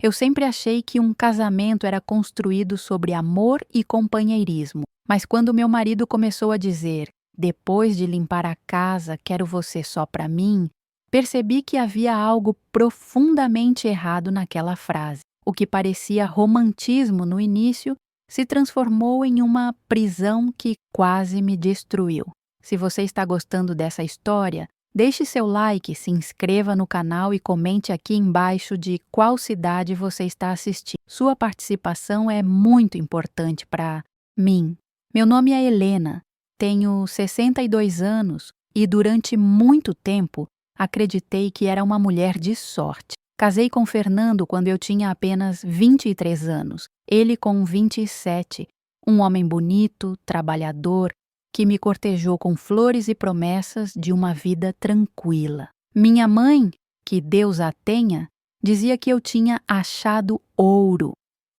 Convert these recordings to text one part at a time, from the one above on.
Eu sempre achei que um casamento era construído sobre amor e companheirismo, mas quando meu marido começou a dizer: "Depois de limpar a casa, quero você só para mim", percebi que havia algo profundamente errado naquela frase. O que parecia romantismo no início se transformou em uma prisão que quase me destruiu. Se você está gostando dessa história, deixe seu like, se inscreva no canal e comente aqui embaixo de qual cidade você está assistindo. Sua participação é muito importante para mim. Meu nome é Helena, tenho 62 anos e durante muito tempo acreditei que era uma mulher de sorte. Casei com Fernando quando eu tinha apenas 23 anos, ele com 27, um homem bonito, trabalhador, que me cortejou com flores e promessas de uma vida tranquila. Minha mãe, que Deus a tenha, dizia que eu tinha achado ouro.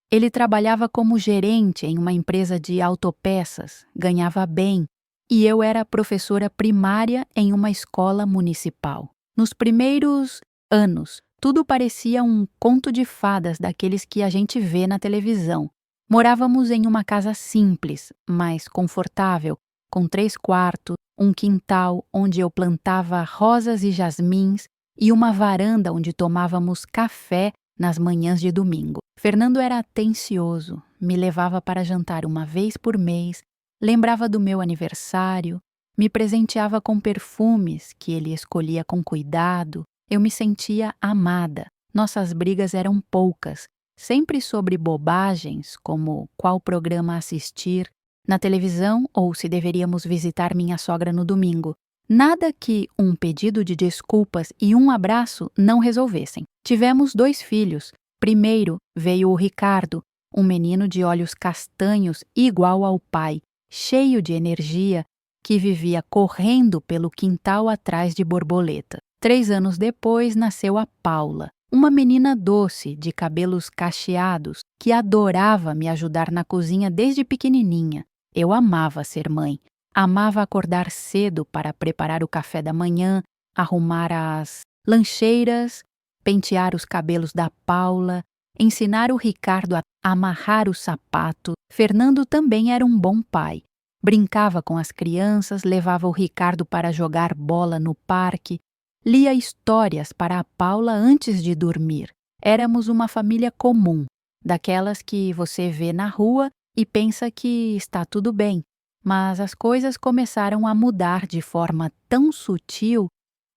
Ele trabalhava como gerente em uma empresa de autopeças, ganhava bem, e eu era professora primária em uma escola municipal. Nos primeiros anos, tudo parecia um conto de fadas daqueles que a gente vê na televisão. Morávamos em uma casa simples, mas confortável, com 3 quartos, um quintal onde eu plantava rosas e jasmins e uma varanda onde tomávamos café nas manhãs de domingo. Fernando era atencioso, me levava para jantar uma vez por mês, lembrava do meu aniversário, me presenteava com perfumes que ele escolhia com cuidado. Eu me sentia amada. Nossas brigas eram poucas, sempre sobre bobagens, como qual programa assistir na televisão ou se deveríamos visitar minha sogra no domingo. Nada que um pedido de desculpas e um abraço não resolvessem. Tivemos 2 filhos. Primeiro veio o Ricardo, um menino de olhos castanhos igual ao pai, cheio de energia, que vivia correndo pelo quintal atrás de borboleta. 3 anos depois nasceu a Paula, uma menina doce, de cabelos cacheados, que adorava me ajudar na cozinha desde pequenininha. Eu amava ser mãe. Amava acordar cedo para preparar o café da manhã, arrumar as lancheiras, pentear os cabelos da Paula, ensinar o Ricardo a amarrar o sapato. Fernando também era um bom pai. Brincava com as crianças, levava o Ricardo para jogar bola no parque, lia histórias para a Paula antes de dormir. Éramos uma família comum, daquelas que você vê na rua e pensa que está tudo bem. Mas as coisas começaram a mudar de forma tão sutil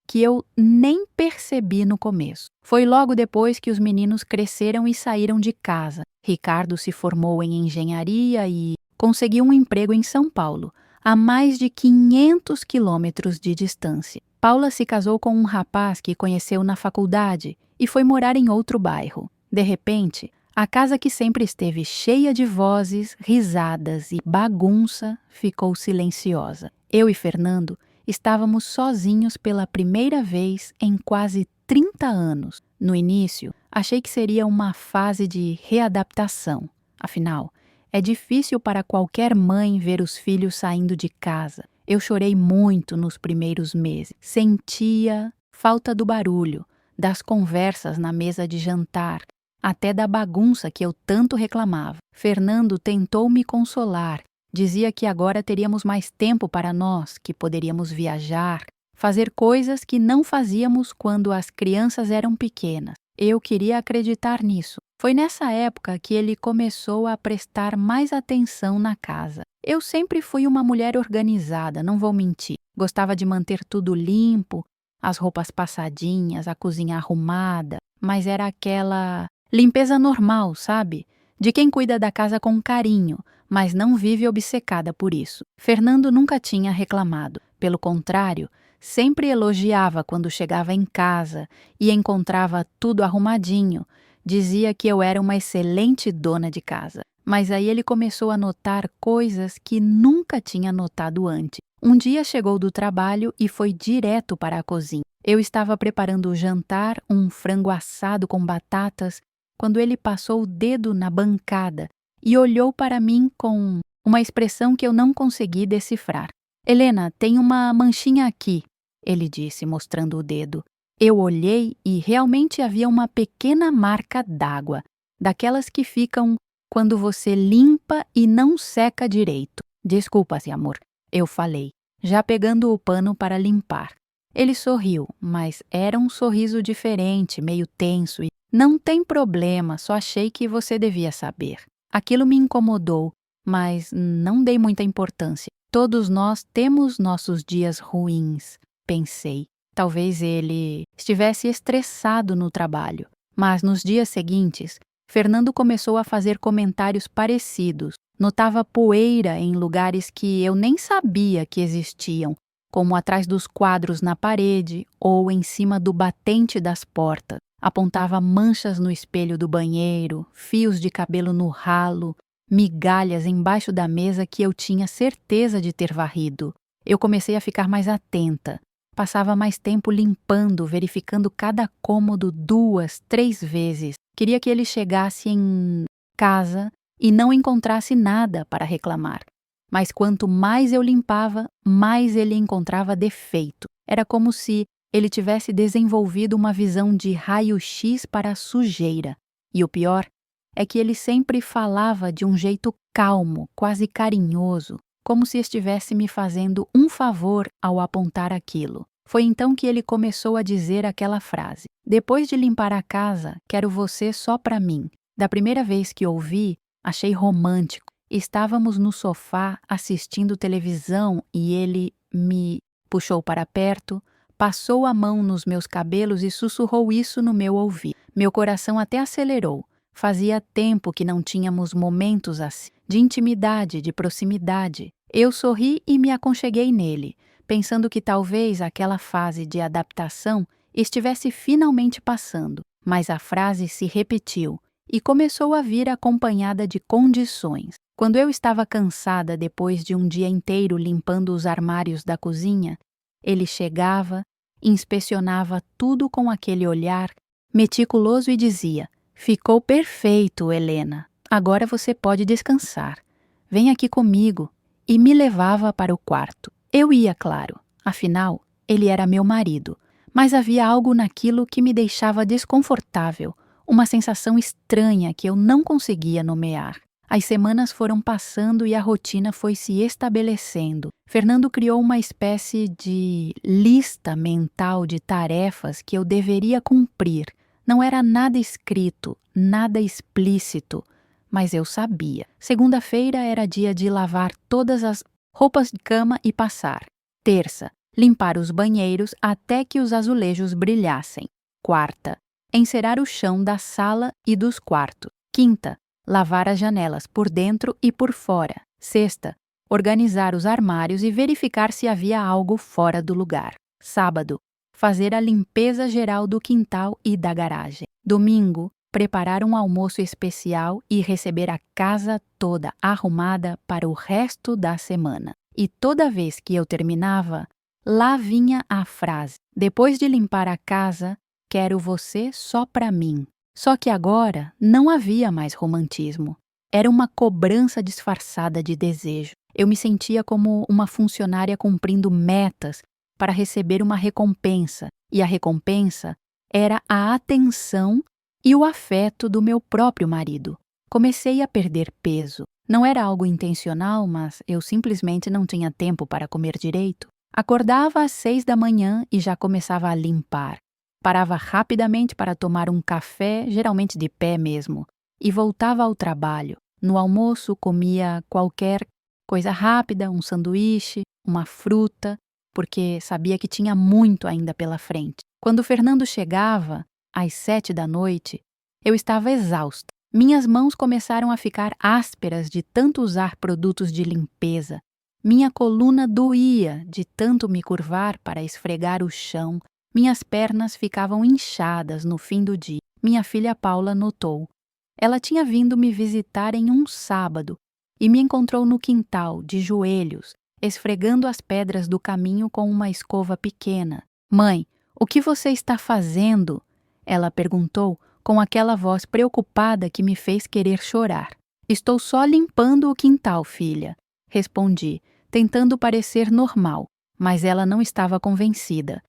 que eu nem percebi no começo. Foi logo depois que os meninos cresceram e saíram de casa. Ricardo se formou em engenharia e conseguiu um emprego em São Paulo, a mais de 500 quilômetros de distância. Paula se casou com um rapaz que conheceu na faculdade e foi morar em outro bairro. De repente, a casa que sempre esteve cheia de vozes, risadas e bagunça ficou silenciosa. Eu e Fernando estávamos sozinhos pela primeira vez em quase 30 anos. No início, achei que seria uma fase de readaptação. Afinal, é difícil para qualquer mãe ver os filhos saindo de casa. Eu chorei muito nos primeiros meses. Sentia falta do barulho, das conversas na mesa de jantar, até da bagunça que eu tanto reclamava. Fernando tentou me consolar. Dizia que agora teríamos mais tempo para nós, que poderíamos viajar, fazer coisas que não fazíamos quando as crianças eram pequenas. Eu queria acreditar nisso. Foi nessa época que ele começou a prestar mais atenção na casa. Eu sempre fui uma mulher organizada, não vou mentir. Gostava de manter tudo limpo, as roupas passadinhas, a cozinha arrumada, mas era aquela limpeza normal, sabe? De quem cuida da casa com carinho, mas não vive obcecada por isso. Fernando nunca tinha reclamado. Pelo contrário, sempre elogiava quando chegava em casa e encontrava tudo arrumadinho. Dizia que eu era uma excelente dona de casa. Mas aí ele começou a notar coisas que nunca tinha notado antes. Um dia chegou do trabalho e foi direto para a cozinha. Eu estava preparando o jantar, um frango assado com batatas, quando ele passou o dedo na bancada e olhou para mim com uma expressão que eu não consegui decifrar. "Helena, tem uma manchinha aqui", ele disse, mostrando o dedo. Eu olhei e realmente havia uma pequena marca d'água, daquelas que ficam quando você limpa e não seca direito. Desculpa-se, amor, eu falei, já pegando o pano para limpar. Ele sorriu, mas era um sorriso diferente, meio tenso e não tem problema, só achei que você devia saber. Aquilo me incomodou, mas não dei muita importância. Todos nós temos nossos dias ruins, pensei. Talvez ele estivesse estressado no trabalho. Mas nos dias seguintes, Fernando começou a fazer comentários parecidos. Notava poeira em lugares que eu nem sabia que existiam, como atrás dos quadros na parede ou em cima do batente das portas. Apontava manchas no espelho do banheiro, fios de cabelo no ralo, migalhas embaixo da mesa que eu tinha certeza de ter varrido. Eu comecei a ficar mais atenta. Passava mais tempo limpando, verificando cada cômodo 2, 3 vezes. Queria que ele chegasse em casa e não encontrasse nada para reclamar. Mas quanto mais eu limpava, mais ele encontrava defeito. Era como se ele tivesse desenvolvido uma visão de raio-x para a sujeira. E o pior é que ele sempre falava de um jeito calmo, quase carinhoso, como se estivesse me fazendo um favor ao apontar aquilo. Foi então que ele começou a dizer aquela frase: "Depois de limpar a casa, quero você só para mim." Da primeira vez que ouvi, achei romântico. Estávamos no sofá assistindo televisão e ele me puxou para perto, passou a mão nos meus cabelos e sussurrou isso no meu ouvido. Meu coração até acelerou. Fazia tempo que não tínhamos momentos assim, de intimidade, de proximidade. Eu sorri e me aconcheguei nele, pensando que talvez aquela fase de adaptação estivesse finalmente passando. Mas a frase se repetiu e começou a vir acompanhada de condições. Quando eu estava cansada depois de um dia inteiro limpando os armários da cozinha, ele chegava, inspecionava tudo com aquele olhar meticuloso e dizia: "Ficou perfeito, Helena. Agora você pode descansar. Vem aqui comigo." E me levava para o quarto. Eu ia, claro. Afinal, ele era meu marido. Mas havia algo naquilo que me deixava desconfortável, uma sensação estranha que eu não conseguia nomear. As semanas foram passando e a rotina foi se estabelecendo. Fernando criou uma espécie de lista mental de tarefas que eu deveria cumprir. Não era nada escrito, nada explícito, mas eu sabia. Segunda-feira era dia de lavar todas as roupas de cama e passar. Terça, limpar os banheiros até que os azulejos brilhassem. Quarta, encerar o chão da sala e dos quartos. Quinta, lavar as janelas por dentro e por fora. Sexta, organizar os armários e verificar se havia algo fora do lugar. Sábado, fazer a limpeza geral do quintal e da garagem. Domingo, preparar um almoço especial e receber a casa toda arrumada para o resto da semana. E toda vez que eu terminava, lá vinha a frase: "Depois de limpar a casa, quero você só para mim." Só que agora não havia mais romantismo. Era uma cobrança disfarçada de desejo. Eu me sentia como uma funcionária cumprindo metas para receber uma recompensa, e a recompensa era a atenção e o afeto do meu próprio marido. Comecei a perder peso. Não era algo intencional, mas eu simplesmente não tinha tempo para comer direito. Acordava às 6 da manhã e já começava a limpar. Parava rapidamente para tomar um café, geralmente de pé mesmo, e voltava ao trabalho. No almoço comia qualquer coisa rápida, um sanduíche, uma fruta, porque sabia que tinha muito ainda pela frente. Quando Fernando chegava, às 7 da noite, eu estava exausta. Minhas mãos começaram a ficar ásperas de tanto usar produtos de limpeza. Minha coluna doía de tanto me curvar para esfregar o chão. Minhas pernas ficavam inchadas no fim do dia. Minha filha Paula notou. Ela tinha vindo me visitar em um sábado e me encontrou no quintal, de joelhos, esfregando as pedras do caminho com uma escova pequena. "Mãe, o que você está fazendo?" ela perguntou com aquela voz preocupada que me fez querer chorar. "Estou só limpando o quintal, filha", respondi, tentando parecer normal, mas ela não estava convencida.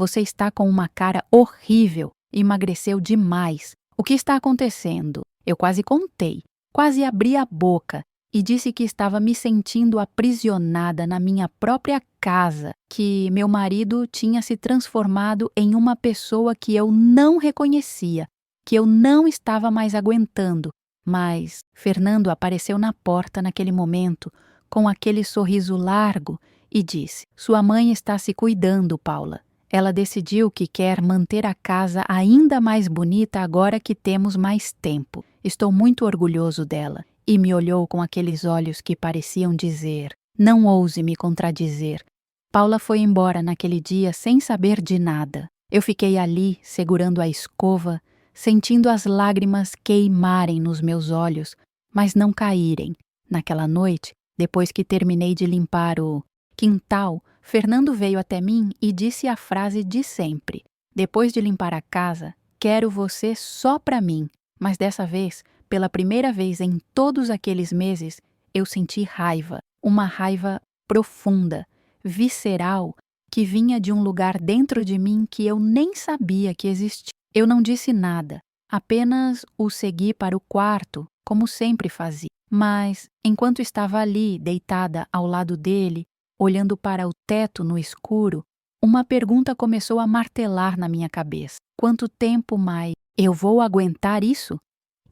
Você está com uma cara horrível. Emagreceu demais. O que está acontecendo? Eu quase contei. Quase abri a boca e disse que estava me sentindo aprisionada na minha própria casa, que meu marido tinha se transformado em uma pessoa que eu não reconhecia, que eu não estava mais aguentando. Mas Fernando apareceu na porta naquele momento, com aquele sorriso largo, e disse: Sua mãe está se cuidando, Paula. Ela decidiu que quer manter a casa ainda mais bonita agora que temos mais tempo. Estou muito orgulhoso dela. E me olhou com aqueles olhos que pareciam dizer: Não ouse me contradizer. Paula foi embora naquele dia sem saber de nada. Eu fiquei ali, segurando a escova, sentindo as lágrimas queimarem nos meus olhos, mas não caírem. Naquela noite, depois que terminei de limpar o quintal, Fernando veio até mim e disse a frase de sempre: Depois de limpar a casa, quero você só pra mim. Mas dessa vez, pela primeira vez em todos aqueles meses, eu senti raiva, uma raiva profunda, visceral, que vinha de um lugar dentro de mim que eu nem sabia que existia. Eu não disse nada, apenas o segui para o quarto, como sempre fazia. Mas, enquanto estava ali, deitada ao lado dele, olhando para o teto no escuro, uma pergunta começou a martelar na minha cabeça. Quanto tempo mais eu vou aguentar isso?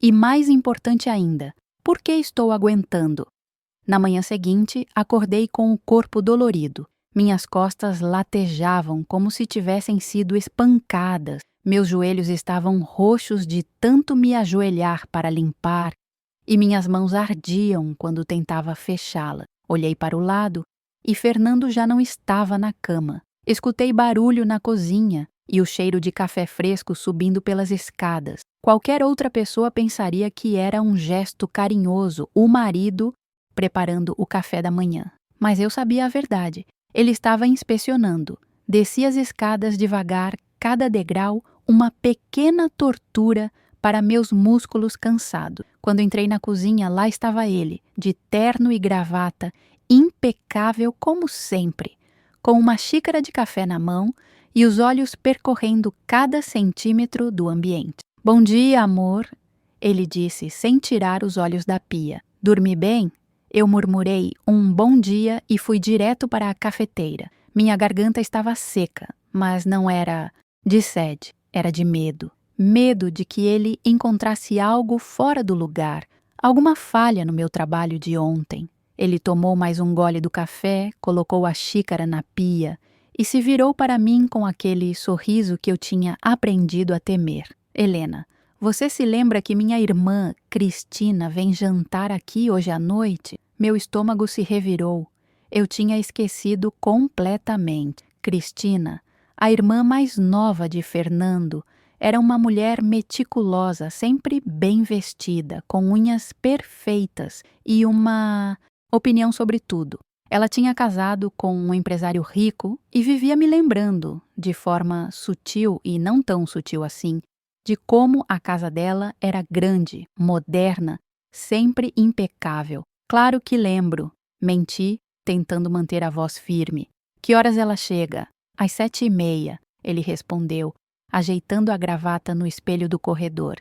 E mais importante ainda, por que estou aguentando? Na manhã seguinte, acordei com o corpo dolorido. Minhas costas latejavam como se tivessem sido espancadas. Meus joelhos estavam roxos de tanto me ajoelhar para limpar, e minhas mãos ardiam quando tentava fechá-la. Olhei para o lado e Fernando já não estava na cama. Escutei barulho na cozinha e o cheiro de café fresco subindo pelas escadas. Qualquer outra pessoa pensaria que era um gesto carinhoso, o marido preparando o café da manhã. Mas eu sabia a verdade. Ele estava inspecionando. Desci as escadas devagar, cada degrau uma pequena tortura para meus músculos cansados. Quando entrei na cozinha, lá estava ele, de terno e gravata, impecável como sempre, com uma xícara de café na mão e os olhos percorrendo cada centímetro do ambiente. Bom dia, amor, ele disse sem tirar os olhos da pia. Dormi bem? Eu murmurei um bom dia e fui direto para a cafeteira. Minha garganta estava seca, mas não era de sede, era de medo. Medo de que ele encontrasse algo fora do lugar, alguma falha no meu trabalho de ontem. Ele tomou mais um gole do café, colocou a xícara na pia e se virou para mim com aquele sorriso que eu tinha aprendido a temer. Helena, você se lembra que minha irmã, Cristina, vem jantar aqui hoje à noite? Meu estômago se revirou. Eu tinha esquecido completamente. Cristina, a irmã mais nova de Fernando, era uma mulher meticulosa, sempre bem vestida, com unhas perfeitas e uma opinião sobre tudo. Ela tinha casado com um empresário rico e vivia me lembrando, de forma sutil e não tão sutil assim, de como a casa dela era grande, moderna, sempre impecável. Claro que lembro. Menti, tentando manter a voz firme. Que horas ela chega? Às 7h30, ele respondeu, ajeitando a gravata no espelho do corredor.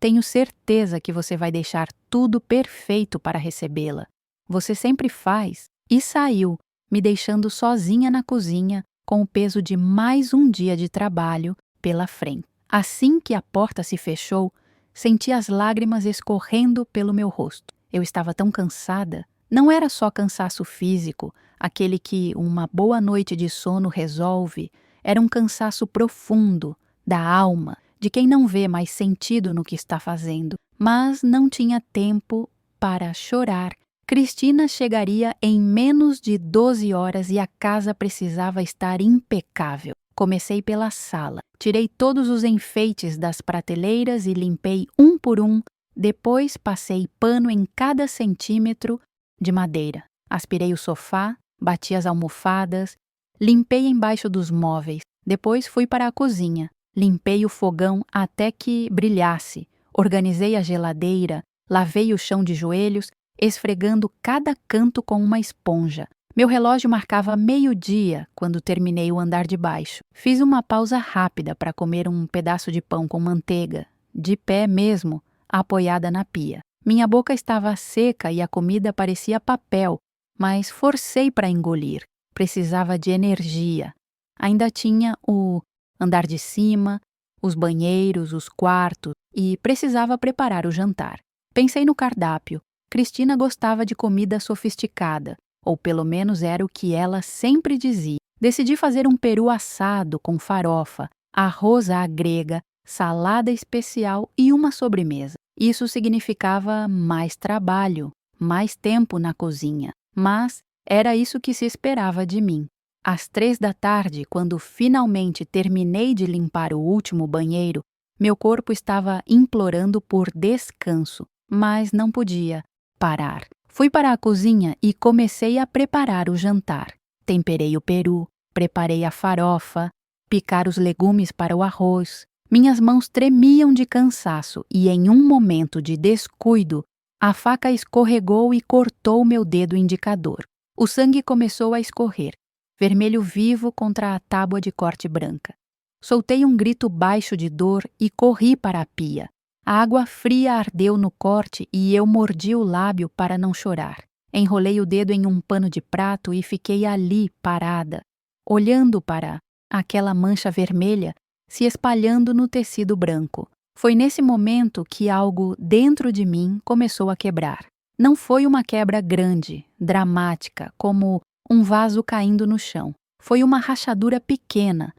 Tenho certeza que você vai deixar tudo perfeito para recebê-la. Você sempre faz. E saiu, me deixando sozinha na cozinha, com o peso de mais um dia de trabalho pela frente. Assim que a porta se fechou, senti as lágrimas escorrendo pelo meu rosto. Eu estava tão cansada. Não era só cansaço físico, aquele que uma boa noite de sono resolve. Era um cansaço profundo, da alma, de quem não vê mais sentido no que está fazendo. Mas não tinha tempo para chorar. Cristina chegaria em menos de 12 horas e a casa precisava estar impecável. Comecei pela sala. Tirei todos os enfeites das prateleiras e limpei um por um. Depois passei pano em cada centímetro de madeira. Aspirei o sofá, bati as almofadas, limpei embaixo dos móveis. Depois fui para a cozinha. Limpei o fogão até que brilhasse. Organizei a geladeira, lavei o chão de joelhos, esfregando cada canto com uma esponja. Meu relógio marcava meio-dia quando terminei o andar de baixo. Fiz uma pausa rápida para comer um pedaço de pão com manteiga, de pé mesmo, apoiada na pia. Minha boca estava seca e a comida parecia papel, mas forcei para engolir. Precisava de energia. Ainda tinha o andar de cima, os banheiros, os quartos e precisava preparar o jantar. Pensei no cardápio. Cristina gostava de comida sofisticada, ou pelo menos era o que ela sempre dizia. Decidi fazer um peru assado com farofa, arroz à grega, salada especial e uma sobremesa. Isso significava mais trabalho, mais tempo na cozinha, mas era isso que se esperava de mim. Às 3 da tarde, quando finalmente terminei de limpar o último banheiro, meu corpo estava implorando por descanso, mas não podia parar. Fui para a cozinha e comecei a preparar o jantar. Temperei o peru, preparei a farofa, picar os legumes para o arroz. Minhas mãos tremiam de cansaço e, em um momento de descuido, a faca escorregou e cortou meu dedo indicador. O sangue começou a escorrer, vermelho vivo contra a tábua de corte branca. Soltei um grito baixo de dor e corri para a pia. A água fria ardeu no corte e eu mordi o lábio para não chorar. Enrolei o dedo em um pano de prato e fiquei ali, parada, olhando para aquela mancha vermelha se espalhando no tecido branco. Foi nesse momento que algo dentro de mim começou a quebrar. Não foi uma quebra grande, dramática, como um vaso caindo no chão. Foi uma rachadura pequena,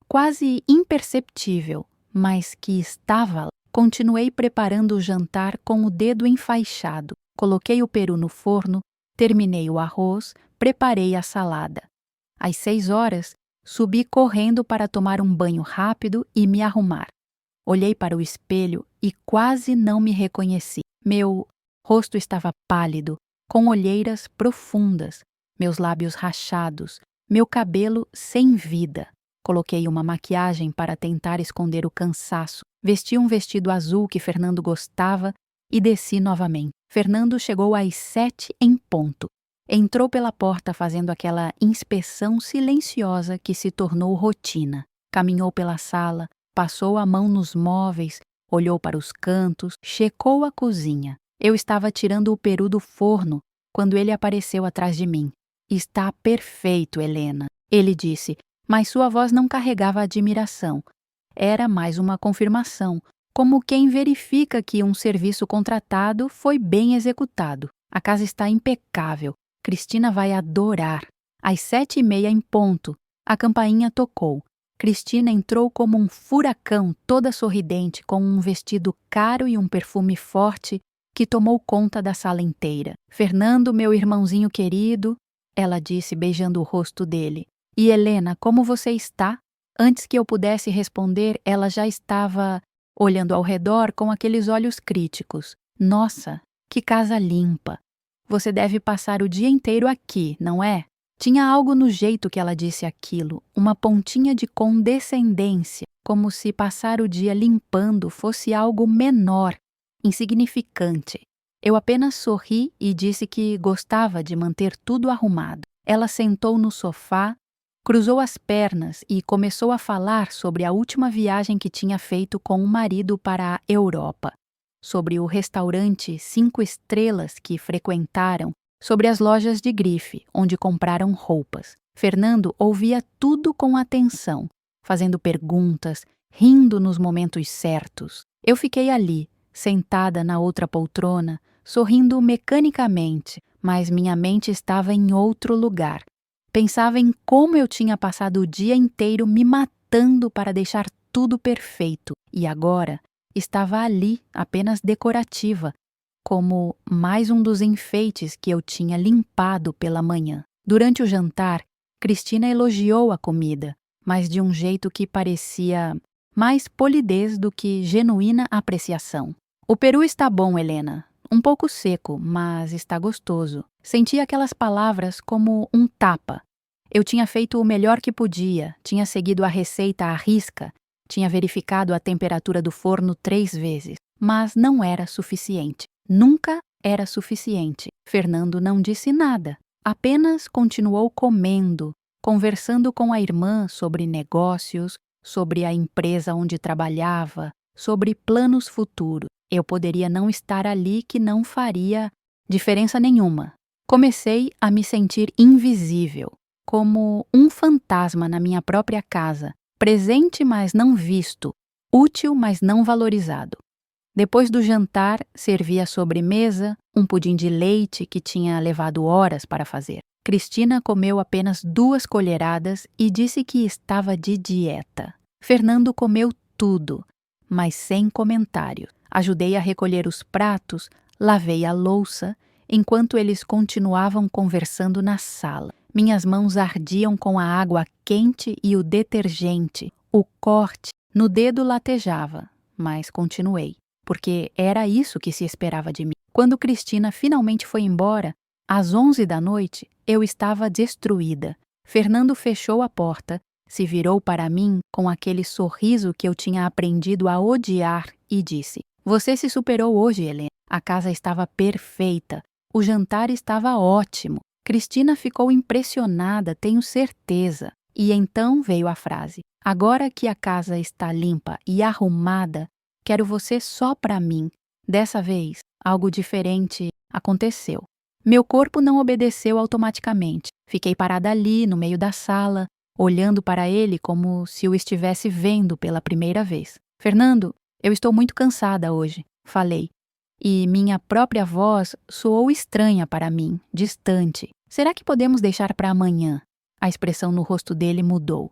quase imperceptível, mas que estava lá. Continuei preparando o jantar com o dedo enfaixado. Coloquei o peru no forno, terminei o arroz, preparei a salada. Às 6 horas, subi correndo para tomar um banho rápido e me arrumar. Olhei para o espelho e quase não me reconheci. Meu rosto estava pálido, com olheiras profundas, meus lábios rachados, meu cabelo sem vida. Coloquei uma maquiagem para tentar esconder o cansaço. Vesti um vestido azul que Fernando gostava e desci novamente. Fernando chegou às 7 em ponto. Entrou pela porta fazendo aquela inspeção silenciosa que se tornou rotina. Caminhou pela sala, passou a mão nos móveis, olhou para os cantos, checou a cozinha. Eu estava tirando o peru do forno quando ele apareceu atrás de mim. "Está perfeito, Helena", ele disse, mas sua voz não carregava admiração. Era mais uma confirmação, como quem verifica que um serviço contratado foi bem executado. "A casa está impecável. Cristina vai adorar." Às 7h30 em ponto, a campainha tocou. Cristina entrou como um furacão, toda sorridente, com um vestido caro e um perfume forte que tomou conta da sala inteira. "Fernando, meu irmãozinho querido", ela disse, beijando o rosto dele. "E Helena, como você está?" Antes que eu pudesse responder, ela já estava olhando ao redor com aqueles olhos críticos. "Nossa, que casa limpa! Você deve passar o dia inteiro aqui, não é?" Tinha algo no jeito que ela disse aquilo, uma pontinha de condescendência, como se passar o dia limpando fosse algo menor, insignificante. Eu apenas sorri e disse que gostava de manter tudo arrumado. Ela sentou no sofá, cruzou as pernas e começou a falar sobre a última viagem que tinha feito com o marido para a Europa, sobre o restaurante 5 estrelas que frequentaram, sobre as lojas de grife, onde compraram roupas. Fernando ouvia tudo com atenção, fazendo perguntas, rindo nos momentos certos. Eu fiquei ali, sentada na outra poltrona, sorrindo mecanicamente, mas minha mente estava em outro lugar. Pensava em como eu tinha passado o dia inteiro me matando para deixar tudo perfeito, e agora estava ali, apenas decorativa, como mais um dos enfeites que eu tinha limpado pela manhã. Durante o jantar, Cristina elogiou a comida, mas de um jeito que parecia mais polidez do que genuína apreciação. "O peru está bom, Helena. Um pouco seco, mas está gostoso." Senti aquelas palavras como um tapa. Eu tinha feito o melhor que podia, tinha seguido a receita à risca, tinha verificado a temperatura do forno 3 vezes, mas não era suficiente. Nunca era suficiente. Fernando não disse nada. Apenas continuou comendo, conversando com a irmã sobre negócios, sobre a empresa onde trabalhava, sobre planos futuros. Eu poderia não estar ali, que não faria diferença nenhuma. Comecei a me sentir invisível, como um fantasma na minha própria casa, presente mas não visto, útil mas não valorizado. Depois do jantar, servi a sobremesa, um pudim de leite que tinha levado horas para fazer. Cristina comeu apenas 2 colheradas e disse que estava de dieta. Fernando comeu tudo, mas sem comentário. Ajudei a recolher os pratos, lavei a louça, enquanto eles continuavam conversando na sala. Minhas mãos ardiam com a água quente e o detergente. O corte no dedo latejava, mas continuei, porque era isso que se esperava de mim. Quando Cristina finalmente foi embora, às 11 da noite, eu estava destruída. Fernando fechou a porta, se virou para mim com aquele sorriso que eu tinha aprendido a odiar e disse: "Você se superou hoje, Helena. A casa estava perfeita. O jantar estava ótimo. Cristina ficou impressionada, tenho certeza." E então veio a frase: "Agora que a casa está limpa e arrumada, quero você só para mim." Dessa vez, algo diferente aconteceu. Meu corpo não obedeceu automaticamente. Fiquei parada ali, no meio da sala, olhando para ele como se o estivesse vendo pela primeira vez. "Fernando, eu estou muito cansada hoje", falei. E minha própria voz soou estranha para mim, distante. "Será que podemos deixar para amanhã?" A expressão no rosto dele mudou.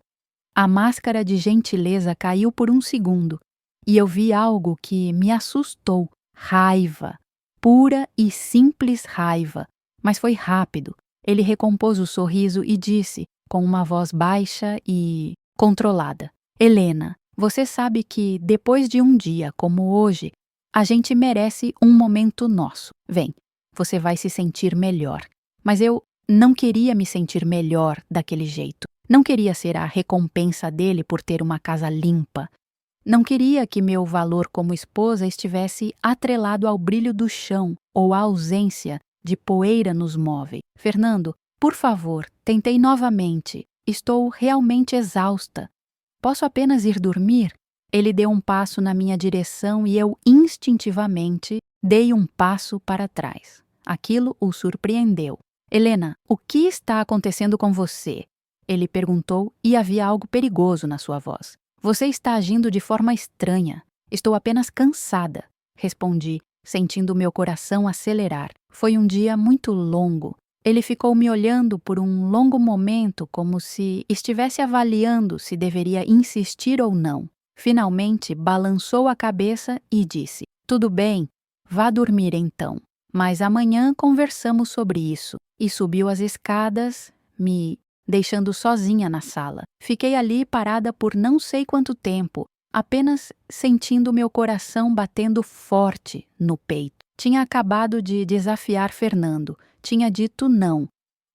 A máscara de gentileza caiu por um segundo e eu vi algo que me assustou: raiva. Pura e simples raiva. Mas foi rápido. Ele recompôs o sorriso e disse, com uma voz baixa e controlada: "Helena, você sabe que depois de um dia como hoje, a gente merece um momento nosso. Vem, você vai se sentir melhor." Mas eu não queria me sentir melhor daquele jeito. Não queria ser a recompensa dele por ter uma casa limpa. Não queria que meu valor como esposa estivesse atrelado ao brilho do chão ou à ausência de poeira nos móveis. "Fernando, por favor, tentei novamente. Estou realmente exausta. Posso apenas ir dormir?" Ele deu um passo na minha direção e eu instintivamente dei um passo para trás. Aquilo o surpreendeu. "Helena, o que está acontecendo com você?" Ele perguntou e havia algo perigoso na sua voz. "Você está agindo de forma estranha." "Estou apenas cansada", respondi, sentindo meu coração acelerar. Foi um dia muito longo. Ele ficou me olhando por um longo momento, como se estivesse avaliando se deveria insistir ou não. Finalmente, balançou a cabeça e disse: "Tudo bem, vá dormir então. Mas amanhã conversamos sobre isso." E subiu as escadas, me deixando sozinha na sala. Fiquei ali parada por não sei quanto tempo, apenas sentindo meu coração batendo forte no peito. Tinha acabado de desafiar Fernando, tinha dito não.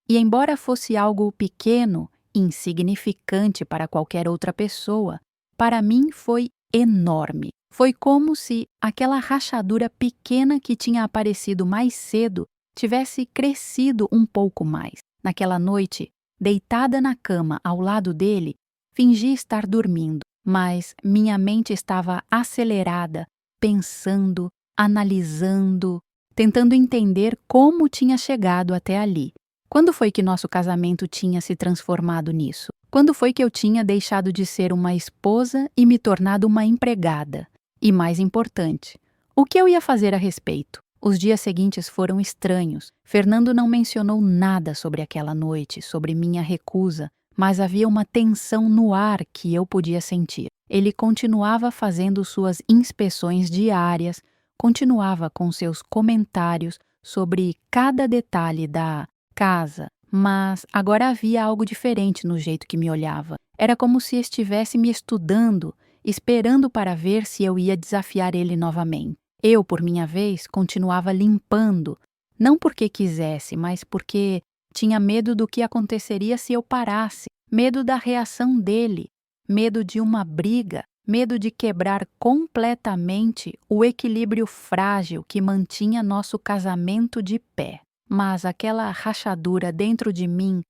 E embora fosse algo pequeno, insignificante para qualquer outra pessoa, para mim foi enorme. Foi como se aquela rachadura pequena que tinha aparecido mais cedo tivesse crescido um pouco mais. Naquela noite, deitada na cama ao lado dele, fingi estar dormindo, mas minha mente estava acelerada, pensando, analisando, tentando entender como tinha chegado até ali. Quando foi que nosso casamento tinha se transformado nisso? Quando foi que eu tinha deixado de ser uma esposa e me tornado uma empregada? E mais importante, o que eu ia fazer a respeito? Os dias seguintes foram estranhos. Fernando não mencionou nada sobre aquela noite, sobre minha recusa, mas havia uma tensão no ar que eu podia sentir. Ele continuava fazendo suas inspeções diárias, continuava com seus comentários sobre cada detalhe da casa, mas agora havia algo diferente no jeito que me olhava. Era como se estivesse me estudando, esperando para ver se eu ia desafiar ele novamente. Eu, por minha vez, continuava limpando, não porque quisesse, mas porque tinha medo do que aconteceria se eu parasse, medo da reação dele, medo de uma briga, medo de quebrar completamente o equilíbrio frágil que mantinha nosso casamento de pé. mas aquela rachadura dentro de mim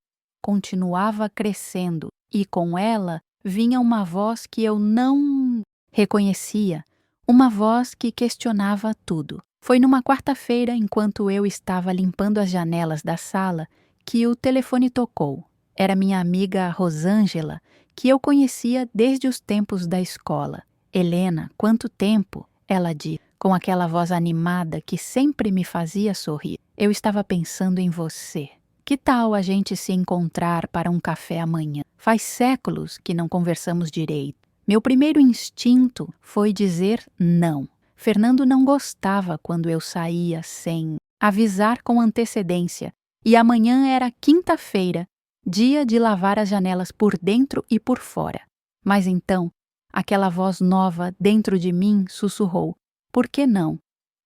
continuava crescendo e com ela vinha uma voz que eu não reconhecia, uma voz que questionava tudo. Foi numa quarta-feira, enquanto eu estava limpando as janelas da sala, que o telefone tocou. Era minha amiga Rosângela, que eu conhecia desde os tempos da escola. Helena, quanto tempo, ela disse, com aquela voz animada que sempre me fazia sorrir. Eu estava pensando em você. Que tal a gente se encontrar para um café amanhã? Faz séculos que não conversamos direito. Meu primeiro instinto foi dizer não. Fernando não gostava quando eu saía sem avisar com antecedência. E amanhã era quinta-feira, dia de lavar as janelas por dentro e por fora. Mas então, aquela voz nova dentro de mim sussurrou: por que não?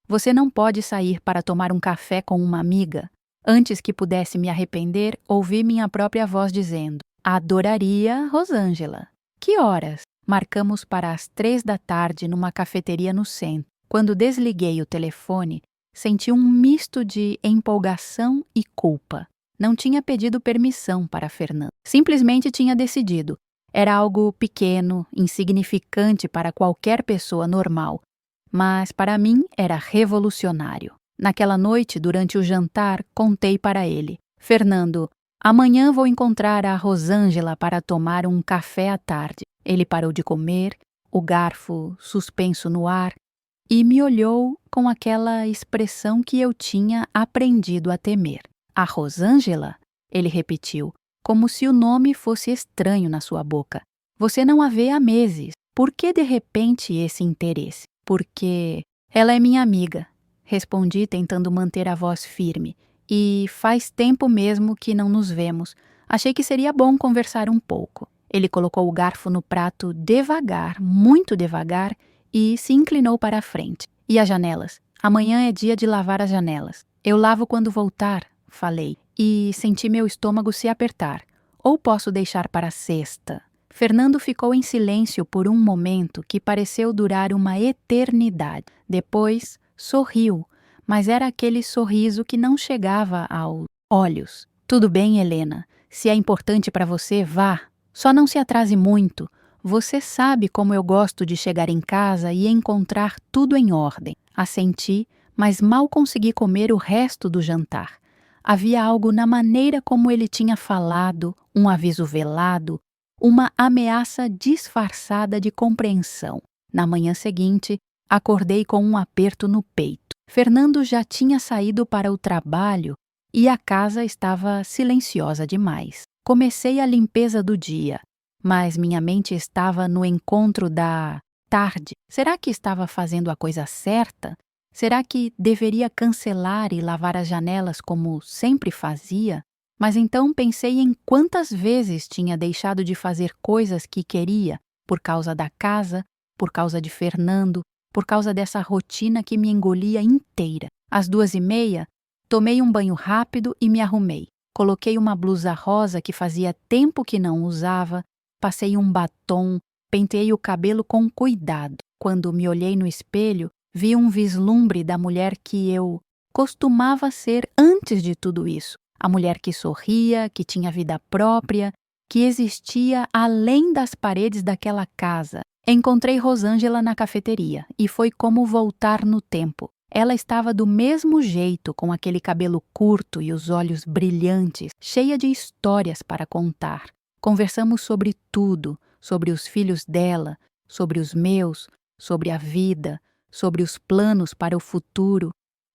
Você não pode sair para tomar um café com uma amiga? Antes que pudesse me arrepender, ouvi minha própria voz dizendo: adoraria, Rosângela. Que horas? Marcamos para as 3 da tarde numa cafeteria no centro. Quando desliguei o telefone, senti um misto de empolgação e culpa. Não tinha pedido permissão para Fernando. Simplesmente tinha decidido. Era algo pequeno, insignificante para qualquer pessoa normal. Mas para mim era revolucionário. Naquela noite, durante o jantar, contei para ele: Fernando, amanhã vou encontrar a Rosângela para tomar um café à tarde. Ele parou de comer, o garfo suspenso no ar, e me olhou com aquela expressão que eu tinha aprendido a temer. A Rosângela? Ele repetiu, como se o nome fosse estranho na sua boca. Você não a vê há meses. Por que de repente esse interesse? Porque ela é minha amiga, respondi tentando manter a voz firme. E faz tempo mesmo que não nos vemos. Achei que seria bom conversar um pouco. Ele colocou o garfo no prato devagar, muito devagar, e se inclinou para a frente. E as janelas? Amanhã é dia de lavar as janelas. Eu lavo quando voltar, falei, e senti meu estômago se apertar. Ou posso deixar para sexta? Fernando ficou em silêncio por um momento que pareceu durar uma eternidade. Depois, sorriu, mas era aquele sorriso que não chegava aos olhos. Tudo bem, Helena. Se é importante para você, vá. Só não se atrase muito. Você sabe como eu gosto de chegar em casa e encontrar tudo em ordem. Assenti, mas mal consegui comer o resto do jantar. Havia algo na maneira como ele tinha falado, um aviso velado, uma ameaça disfarçada de compreensão. Na manhã seguinte, acordei com um aperto no peito. Fernando já tinha saído para o trabalho e a casa estava silenciosa demais. Comecei a limpeza do dia, mas minha mente estava no encontro da tarde. Será que estava fazendo a coisa certa? Será que deveria cancelar e lavar as janelas como sempre fazia? Mas então pensei em quantas vezes tinha deixado de fazer coisas que queria por causa da casa, por causa de Fernando, por causa dessa rotina que me engolia inteira. Às 2h30, tomei um banho rápido e me arrumei. Coloquei uma blusa rosa que fazia tempo que não usava, passei um batom, penteei o cabelo com cuidado. Quando me olhei no espelho, vi um vislumbre da mulher que eu costumava ser antes de tudo isso. A mulher que sorria, que tinha vida própria, que existia além das paredes daquela casa. Encontrei Rosângela na cafeteria e foi como voltar no tempo. Ela estava do mesmo jeito, com aquele cabelo curto e os olhos brilhantes, cheia de histórias para contar. Conversamos sobre tudo, sobre os filhos dela, sobre os meus, sobre a vida, sobre os planos para o futuro.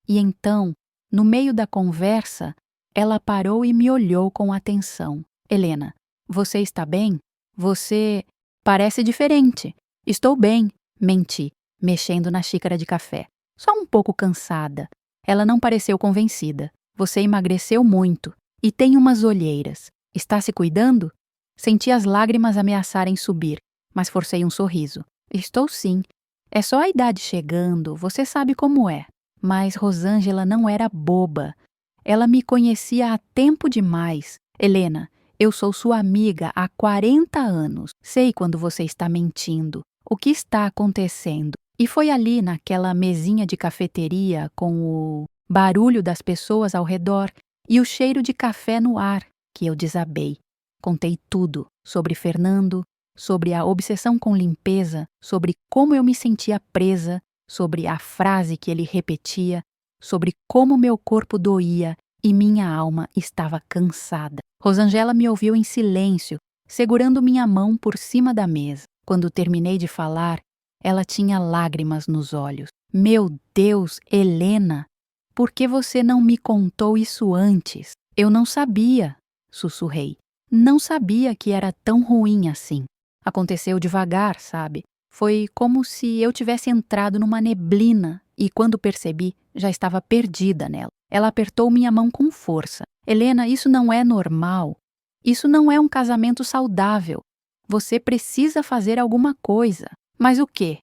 E então, no meio da conversa, ela parou e me olhou com atenção. Helena, você está bem? Você parece diferente. Estou bem, menti, mexendo na xícara de café. Só um pouco cansada. Ela não pareceu convencida. Você emagreceu muito e tem umas olheiras. Está se cuidando? Senti as lágrimas ameaçarem subir, mas forcei um sorriso. Estou sim. É só a idade chegando, você sabe como é. Mas Rosângela não era boba. Ela me conhecia há tempo demais. Helena, eu sou sua amiga há 40 anos. Sei quando você está mentindo. O que está acontecendo? E foi ali, naquela mesinha de cafeteria com o barulho das pessoas ao redor e o cheiro de café no ar, que eu desabei. Contei tudo sobre Fernando, sobre a obsessão com limpeza, sobre como eu me sentia presa, sobre a frase que ele repetia, sobre como meu corpo doía e minha alma estava cansada. Rosângela me ouviu em silêncio, segurando minha mão por cima da mesa. Quando terminei de falar, ela tinha lágrimas nos olhos. Meu Deus, Helena! Por que você não me contou isso antes? Eu não sabia, sussurrei. Não sabia que era tão ruim assim. Aconteceu devagar, sabe? Foi como se eu tivesse entrado numa neblina e, quando percebi, já estava perdida nela. Ela apertou minha mão com força. Helena, isso não é normal. Isso não é um casamento saudável. Você precisa fazer alguma coisa. Mas o quê?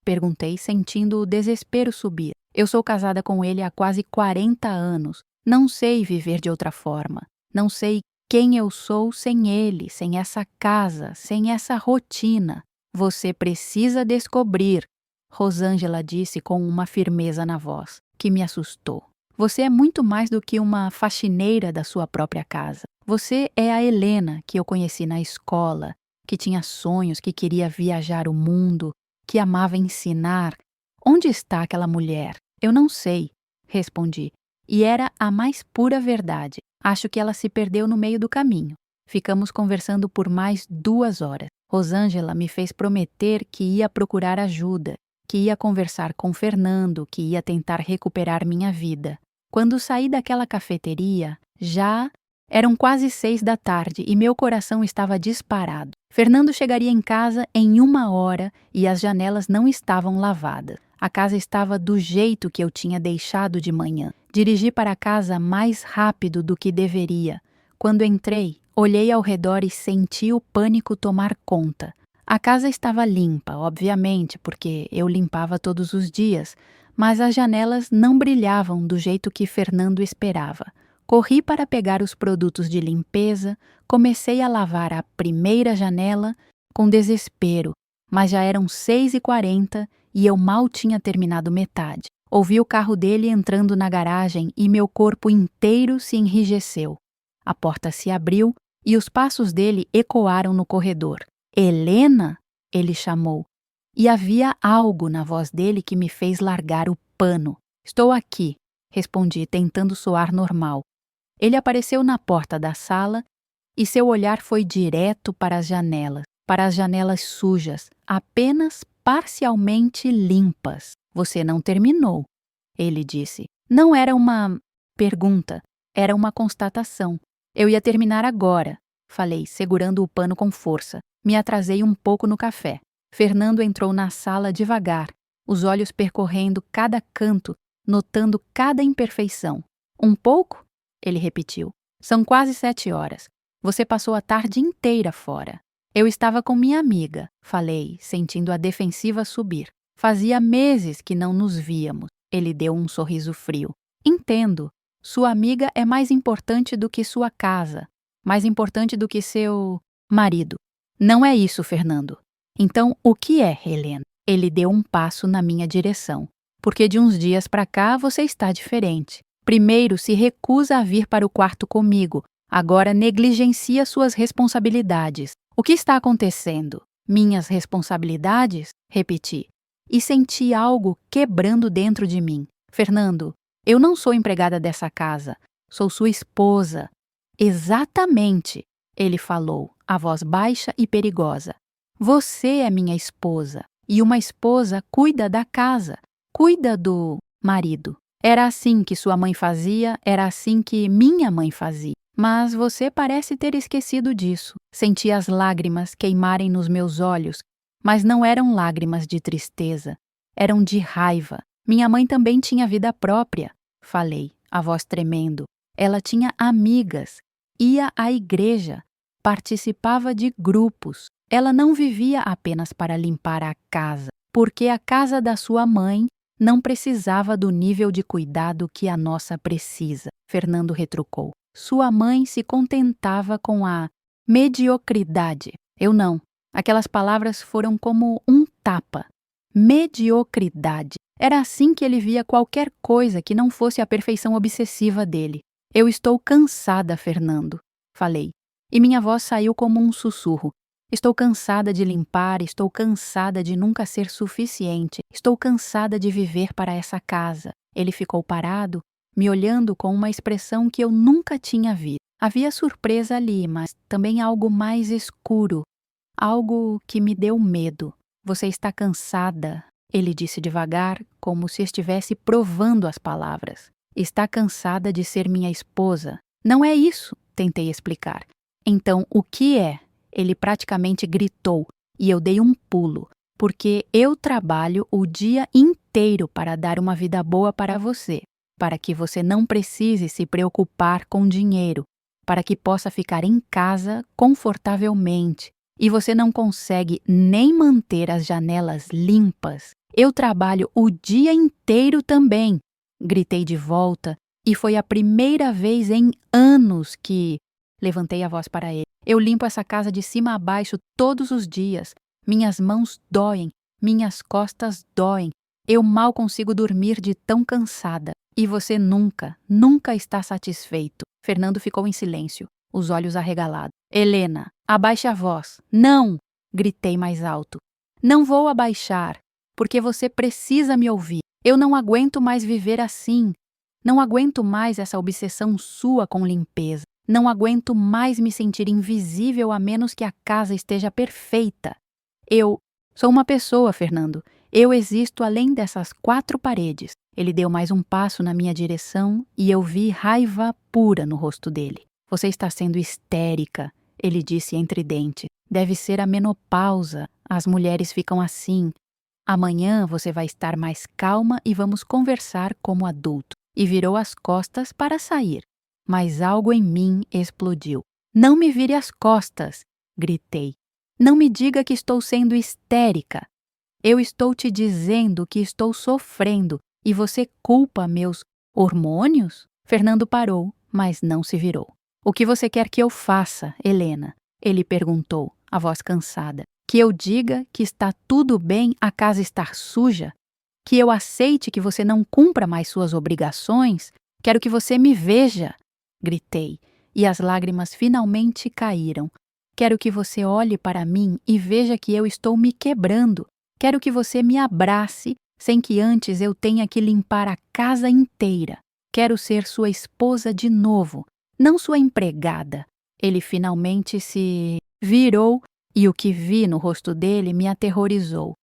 Perguntei, sentindo o desespero subir. Eu sou casada com ele há quase 40 anos. Não sei viver de outra forma. Não sei quem eu sou sem ele, sem essa casa, sem essa rotina. Você precisa descobrir, Rosângela disse com uma firmeza na voz, que me assustou. Você é muito mais do que uma faxineira da sua própria casa. Você é a Helena que eu conheci na escola, que tinha sonhos, que queria viajar o mundo, que amava ensinar. Onde está aquela mulher? Eu não sei, respondi. E era a mais pura verdade. Acho que ela se perdeu no meio do caminho. Ficamos conversando por mais 2 horas. Rosângela me fez prometer que ia procurar ajuda, que ia conversar com Fernando, que ia tentar recuperar minha vida. Quando saí daquela cafeteria, já eram quase 6 da tarde e meu coração estava disparado. Fernando chegaria em casa em 1 hora e as janelas não estavam lavadas. A casa estava do jeito que eu tinha deixado de manhã. Dirigi para casa mais rápido do que deveria. Quando entrei, olhei ao redor e senti o pânico tomar conta. A casa estava limpa, obviamente, porque eu limpava todos os dias, mas as janelas não brilhavam do jeito que Fernando esperava. Corri para pegar os produtos de limpeza, comecei a lavar a primeira janela com desespero, mas já eram 6h40 e eu mal tinha terminado metade. Ouvi o carro dele entrando na garagem e meu corpo inteiro se enrijeceu. A porta se abriu e os passos dele ecoaram no corredor. Helena? Ele chamou. E havia algo na voz dele que me fez largar o pano. Estou aqui, respondi, tentando soar normal. Ele apareceu na porta da sala e seu olhar foi direto para as janelas sujas, apenas parcialmente limpas. Você não terminou, ele disse. Não era uma pergunta, era uma constatação. Eu ia terminar agora, falei, segurando o pano com força. Me atrasei um pouco no café. Fernando entrou na sala devagar, os olhos percorrendo cada canto, notando cada imperfeição. Um pouco? Ele repetiu. São quase 7 horas. Você passou a tarde inteira fora. Eu estava com minha amiga, falei, sentindo a defensiva subir. Fazia meses que não nos víamos. Ele deu um sorriso frio. Entendo. Sua amiga é mais importante do que sua casa, mais importante do que seu marido. Não é isso, Fernando. Então, o que é, Helena? Ele deu um passo na minha direção. Porque de uns dias para cá você está diferente. Primeiro se recusa a vir para o quarto comigo, agora negligencia suas responsabilidades. O que está acontecendo? Minhas responsabilidades? Repeti. E senti algo quebrando dentro de mim. Fernando, eu não sou empregada dessa casa. Sou sua esposa. Exatamente, ele falou, a voz baixa e perigosa. Você é minha esposa. E uma esposa cuida da casa, cuida do marido. Era assim que sua mãe fazia, era assim que minha mãe fazia. Mas você parece ter esquecido disso. Senti as lágrimas queimarem nos meus olhos, mas não eram lágrimas de tristeza, eram de raiva. Minha mãe também tinha vida própria, falei, a voz tremendo. Ela tinha amigas, ia à igreja, participava de grupos. Ela não vivia apenas para limpar a casa, porque a casa da sua mãe não precisava do nível de cuidado que a nossa precisa, Fernando retrucou. Sua mãe se contentava com a mediocridade. Eu não. Aquelas palavras foram como um tapa. Mediocridade. Era assim que ele via qualquer coisa que não fosse a perfeição obsessiva dele. Eu estou cansada, Fernando, falei, e minha voz saiu como um sussurro. Estou cansada de limpar, estou cansada de nunca ser suficiente, estou cansada de viver para essa casa. Ele ficou parado, me olhando com uma expressão que eu nunca tinha visto. Havia surpresa ali, mas também algo mais escuro, algo que me deu medo. Você está cansada, ele disse devagar, como se estivesse provando as palavras. Está cansada de ser minha esposa. Não é isso, tentei explicar. Então, o que é? Ele praticamente gritou, e eu dei um pulo, porque eu trabalho o dia inteiro para dar uma vida boa para você, para que você não precise se preocupar com dinheiro, para que possa ficar em casa confortavelmente, e você não consegue nem manter as janelas limpas. Eu trabalho o dia inteiro também, gritei de volta, e foi a primeira vez em anos que levantei a voz para ele. Eu limpo essa casa de cima a baixo todos os dias. Minhas mãos doem, minhas costas doem. Eu mal consigo dormir de tão cansada. E você nunca, nunca está satisfeito. Fernando ficou em silêncio, os olhos arregalados. Helena, abaixe a voz. Não! Gritei mais alto. Não vou abaixar, porque você precisa me ouvir. Eu não aguento mais viver assim. Não aguento mais essa obsessão sua com limpeza. Não aguento mais me sentir invisível a menos que a casa esteja perfeita. Eu sou uma pessoa, Fernando. Eu existo além dessas 4 paredes. Ele deu mais um passo na minha direção e eu vi raiva pura no rosto dele. Você está sendo histérica, ele disse entre dentes. Deve ser a menopausa. As mulheres ficam assim. Amanhã você vai estar mais calma e vamos conversar como adulto. E virou as costas para sair. Mas algo em mim explodiu. Não me vire as costas, gritei. Não me diga que estou sendo histérica. Eu estou te dizendo que estou sofrendo e você culpa meus hormônios? Fernando parou, mas não se virou. O que você quer que eu faça, Helena? Ele perguntou, a voz cansada. Que eu diga que está tudo bem a casa estar suja? Que eu aceite que você não cumpra mais suas obrigações? Quero que você me veja. Gritei, e as lágrimas finalmente caíram. Quero que você olhe para mim e veja que eu estou me quebrando. Quero que você me abrace, sem que antes eu tenha que limpar a casa inteira. Quero ser sua esposa de novo, não sua empregada. Ele finalmente se virou e o que vi no rosto dele me aterrorizou.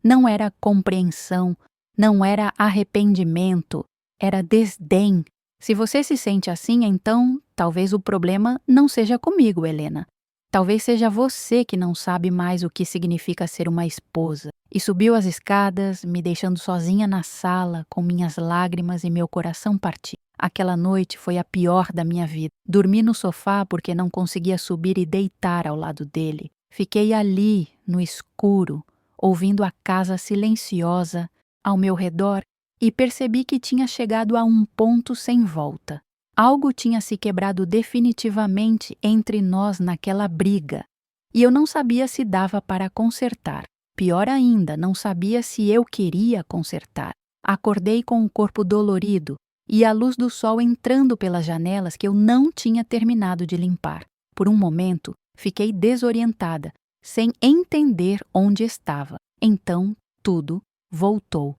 Não era compreensão, não era arrependimento, era desdém. Se você se sente assim, então talvez o problema não seja comigo, Helena. Talvez seja você que não sabe mais o que significa ser uma esposa. E subiu as escadas, me deixando sozinha na sala, com minhas lágrimas e meu coração partido. Aquela noite foi a pior da minha vida. Dormi no sofá porque não conseguia subir e deitar ao lado dele. Fiquei ali, no escuro, ouvindo a casa silenciosa ao meu redor e percebi que tinha chegado a um ponto sem volta. Algo tinha se quebrado definitivamente entre nós naquela briga, e eu não sabia se dava para consertar. Pior ainda, não sabia se eu queria consertar. Acordei com o corpo dolorido e a luz do sol entrando pelas janelas que eu não tinha terminado de limpar. Por um momento, fiquei desorientada, sem entender onde estava. Então, tudo voltou.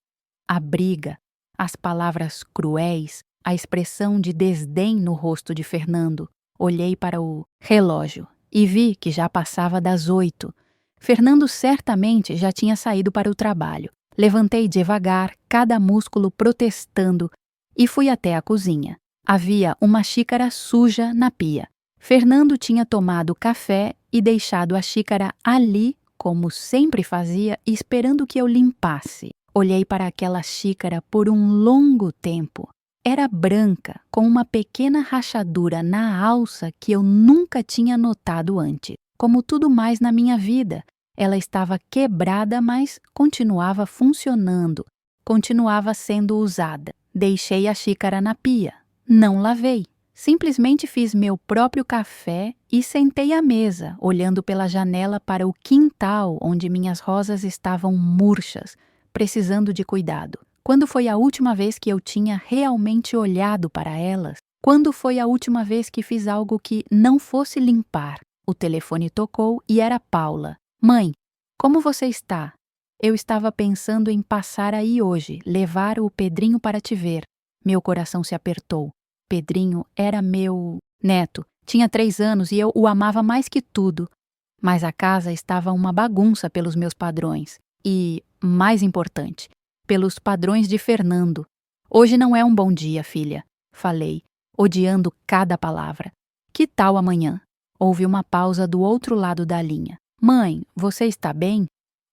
A briga, as palavras cruéis, a expressão de desdém no rosto de Fernando. Olhei para o relógio e vi que já passava das 8. Fernando certamente já tinha saído para o trabalho. Levantei devagar, cada músculo protestando, e fui até a cozinha. Havia uma xícara suja na pia. Fernando tinha tomado café e deixado a xícara ali, como sempre fazia, esperando que eu limpasse. Olhei para aquela xícara por um longo tempo. Era branca, com uma pequena rachadura na alça que eu nunca tinha notado antes. Como tudo mais na minha vida, ela estava quebrada, mas continuava funcionando, continuava sendo usada. Deixei a xícara na pia. Não lavei. Simplesmente fiz meu próprio café e sentei à mesa, olhando pela janela para o quintal onde minhas rosas estavam murchas, precisando de cuidado. Quando foi a última vez que eu tinha realmente olhado para elas? Quando foi a última vez que fiz algo que não fosse limpar? O telefone tocou e era Paula. Mãe, como você está? Eu estava pensando em passar aí hoje, levar o Pedrinho para te ver. Meu coração se apertou. Pedrinho era meu neto. Tinha 3 anos e eu o amava mais que tudo. Mas a casa estava uma bagunça pelos meus padrões. E, mais importante, pelos padrões de Fernando. Hoje não é um bom dia, filha, falei, odiando cada palavra. Que tal amanhã? Houve uma pausa do outro lado da linha. Mãe, você está bem?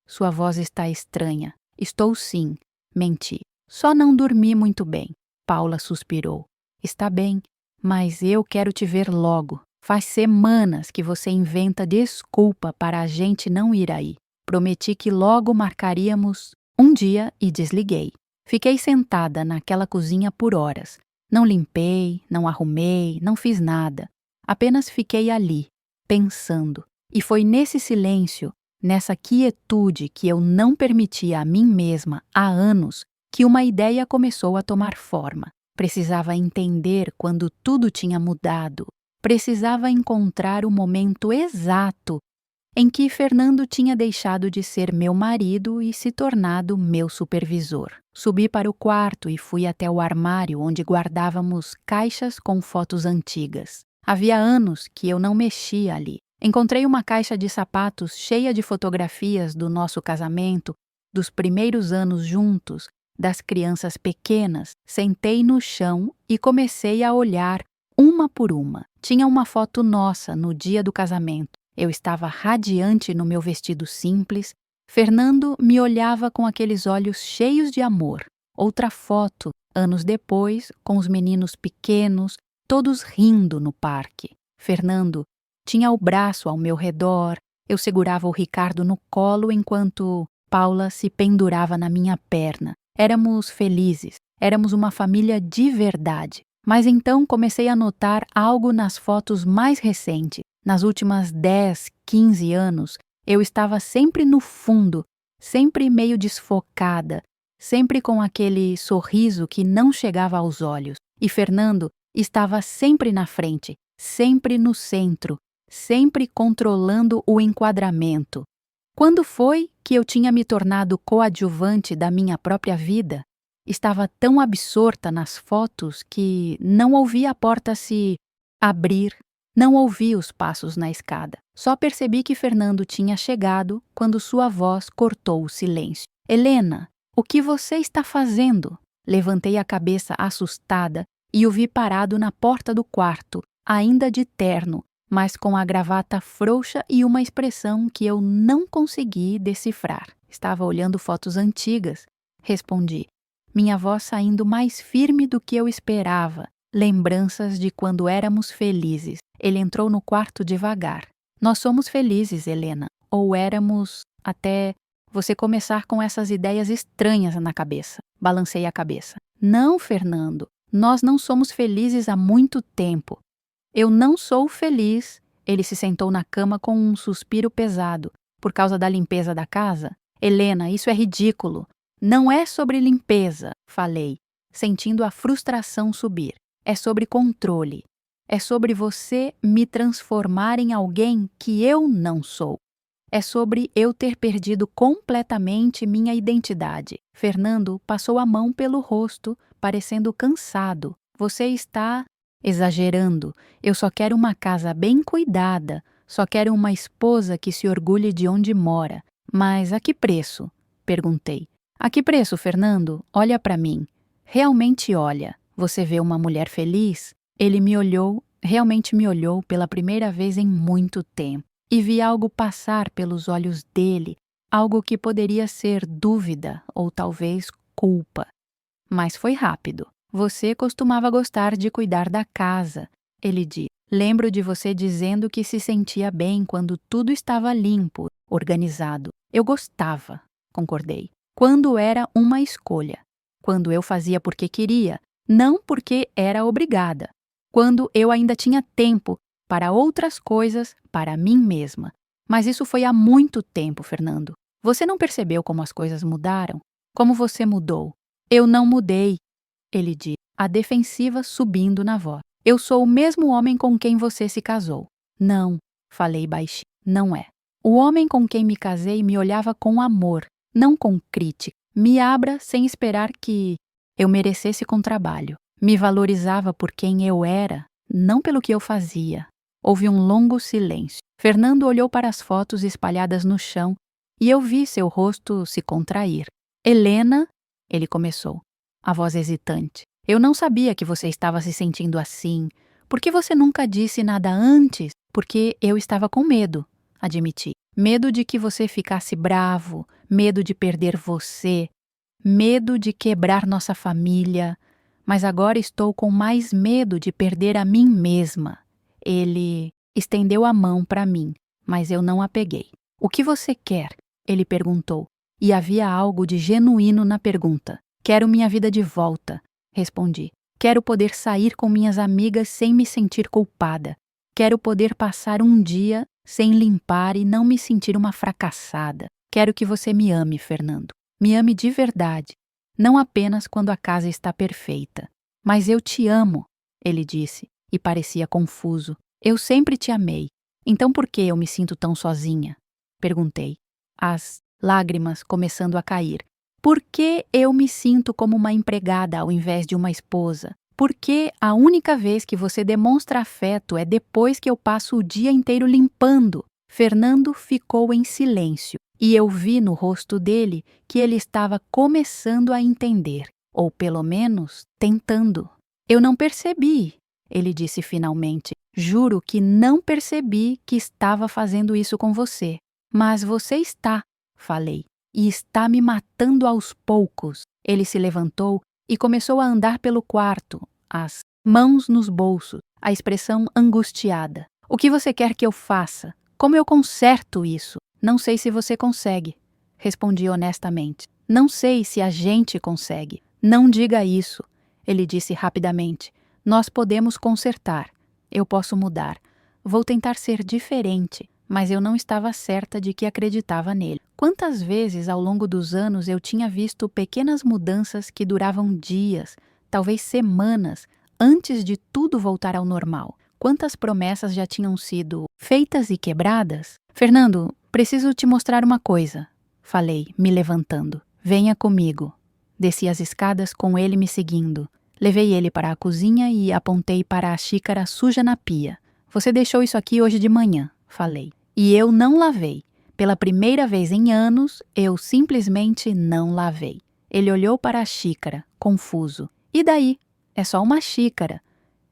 Sua voz está estranha. Estou sim, menti. Só não dormi muito bem. Paula suspirou. Está bem, mas eu quero te ver logo. Faz semanas que você inventa desculpa para a gente não ir aí. Prometi que logo marcaríamos um dia e desliguei. Fiquei sentada naquela cozinha por horas. Não limpei, não arrumei, não fiz nada. Apenas fiquei ali, pensando. E foi nesse silêncio, nessa quietude que eu não permitia a mim mesma há anos, que uma ideia começou a tomar forma. Precisava entender quando tudo tinha mudado. Precisava encontrar o momento exato em que Fernando tinha deixado de ser meu marido e se tornado meu supervisor. Subi para o quarto e fui até o armário onde guardávamos caixas com fotos antigas. Havia anos que eu não mexia ali. Encontrei uma caixa de sapatos cheia de fotografias do nosso casamento, dos primeiros anos juntos, das crianças pequenas. Sentei no chão e comecei a olhar uma por uma. Tinha uma foto nossa no dia do casamento. Eu estava radiante no meu vestido simples. Fernando me olhava com aqueles olhos cheios de amor. Outra foto, anos depois, com os meninos pequenos, todos rindo no parque. Fernando tinha o braço ao meu redor. Eu segurava o Ricardo no colo enquanto Paula se pendurava na minha perna. Éramos felizes. Éramos uma família de verdade. Mas então comecei a notar algo nas fotos mais recentes. Nas últimas 10, 15 anos, eu estava sempre no fundo, sempre meio desfocada, sempre com aquele sorriso que não chegava aos olhos. E Fernando estava sempre na frente, sempre no centro, sempre controlando o enquadramento. Quando foi que eu tinha me tornado coadjuvante da minha própria vida? Estava tão absorta nas fotos que não ouvi a porta se abrir, não ouvi os passos na escada. Só percebi que Fernando tinha chegado quando sua voz cortou o silêncio. Helena, o que você está fazendo? Levantei a cabeça assustada e o vi parado na porta do quarto, ainda de terno, mas com a gravata frouxa e uma expressão que eu não consegui decifrar. Estava olhando fotos antigas, respondi, minha voz saindo mais firme do que eu esperava. Lembranças de quando éramos felizes. Ele entrou no quarto devagar. Nós somos felizes, Helena. Ou éramos até você começar com essas ideias estranhas na cabeça. Balancei a cabeça. Não, Fernando. Nós não somos felizes há muito tempo. Eu não sou feliz. Ele se sentou na cama com um suspiro pesado. Por causa da limpeza da casa? Helena, isso é ridículo. Não é sobre limpeza, falei, sentindo a frustração subir. É sobre controle. É sobre você me transformar em alguém que eu não sou. É sobre eu ter perdido completamente minha identidade. Fernando passou a mão pelo rosto, parecendo cansado. Você está exagerando. Eu só quero uma casa bem cuidada. Só quero uma esposa que se orgulhe de onde mora. Mas a que preço? Perguntei. A que preço, Fernando? Olha para mim. Realmente olha. Você vê uma mulher feliz? Ele me olhou, realmente me olhou pela primeira vez em muito tempo. E vi algo passar pelos olhos dele, algo que poderia ser dúvida ou talvez culpa. Mas foi rápido. Você costumava gostar de cuidar da casa, ele disse. Lembro de você dizendo que se sentia bem quando tudo estava limpo, organizado. Eu gostava, concordei. Quando era uma escolha. Quando eu fazia porque queria, não porque era obrigada. Quando eu ainda tinha tempo para outras coisas, para mim mesma. Mas isso foi há muito tempo, Fernando. Você não percebeu como as coisas mudaram? Como você mudou? Eu não mudei, ele disse, a defensiva subindo na voz. Eu sou o mesmo homem com quem você se casou. Não, falei baixinho, não é. O homem com quem me casei me olhava com amor, não com crítica. Me abra sem esperar que eu merecesse com trabalho. Me valorizava por quem eu era, não pelo que eu fazia. Houve um longo silêncio. Fernando olhou para as fotos espalhadas no chão e eu vi seu rosto se contrair. Helena, ele começou, a voz hesitante. Eu não sabia que você estava se sentindo assim. Por que você nunca disse nada antes? Porque eu estava com medo, admiti. Medo de que você ficasse bravo, medo de perder você, medo de quebrar nossa família. Mas agora estou com mais medo de perder a mim mesma. Ele estendeu a mão para mim, mas eu não a peguei. O que você quer? Ele perguntou, e havia algo de genuíno na pergunta. Quero minha vida de volta, respondi. Quero poder sair com minhas amigas sem me sentir culpada. Quero poder passar um dia sem limpar e não me sentir uma fracassada. Quero que você me ame, Fernando. Me ame de verdade, não apenas quando a casa está perfeita. Mas eu te amo, ele disse, e parecia confuso. Eu sempre te amei. Então por que eu me sinto tão sozinha? Perguntei, as lágrimas começando a cair. Por que eu me sinto como uma empregada ao invés de uma esposa? Por que a única vez que você demonstra afeto é depois que eu passo o dia inteiro limpando? Fernando ficou em silêncio e eu vi no rosto dele que ele estava começando a entender, ou pelo menos tentando. Eu não percebi, ele disse finalmente. Juro que não percebi que estava fazendo isso com você. Mas você está, falei, e está me matando aos poucos. Ele se levantou e começou a andar pelo quarto, as mãos nos bolsos, a expressão angustiada. O que você quer que eu faça? Como eu conserto isso? Não sei se você consegue, respondi honestamente. Não sei se a gente consegue. Não diga isso, ele disse rapidamente. Nós podemos consertar. Eu posso mudar. Vou tentar ser diferente, mas eu não estava certa de que acreditava nele. Quantas vezes ao longo dos anos eu tinha visto pequenas mudanças que duravam dias, talvez semanas, antes de tudo voltar ao normal. Quantas promessas já tinham sido feitas e quebradas? Fernando, preciso te mostrar uma coisa, falei, me levantando. Venha comigo. Desci as escadas com ele me seguindo. Levei ele para a cozinha e apontei para a xícara suja na pia. Você deixou isso aqui hoje de manhã, falei. E eu não lavei. Pela primeira vez em anos, eu simplesmente não lavei. Ele olhou para a xícara, confuso. E daí? É só uma xícara.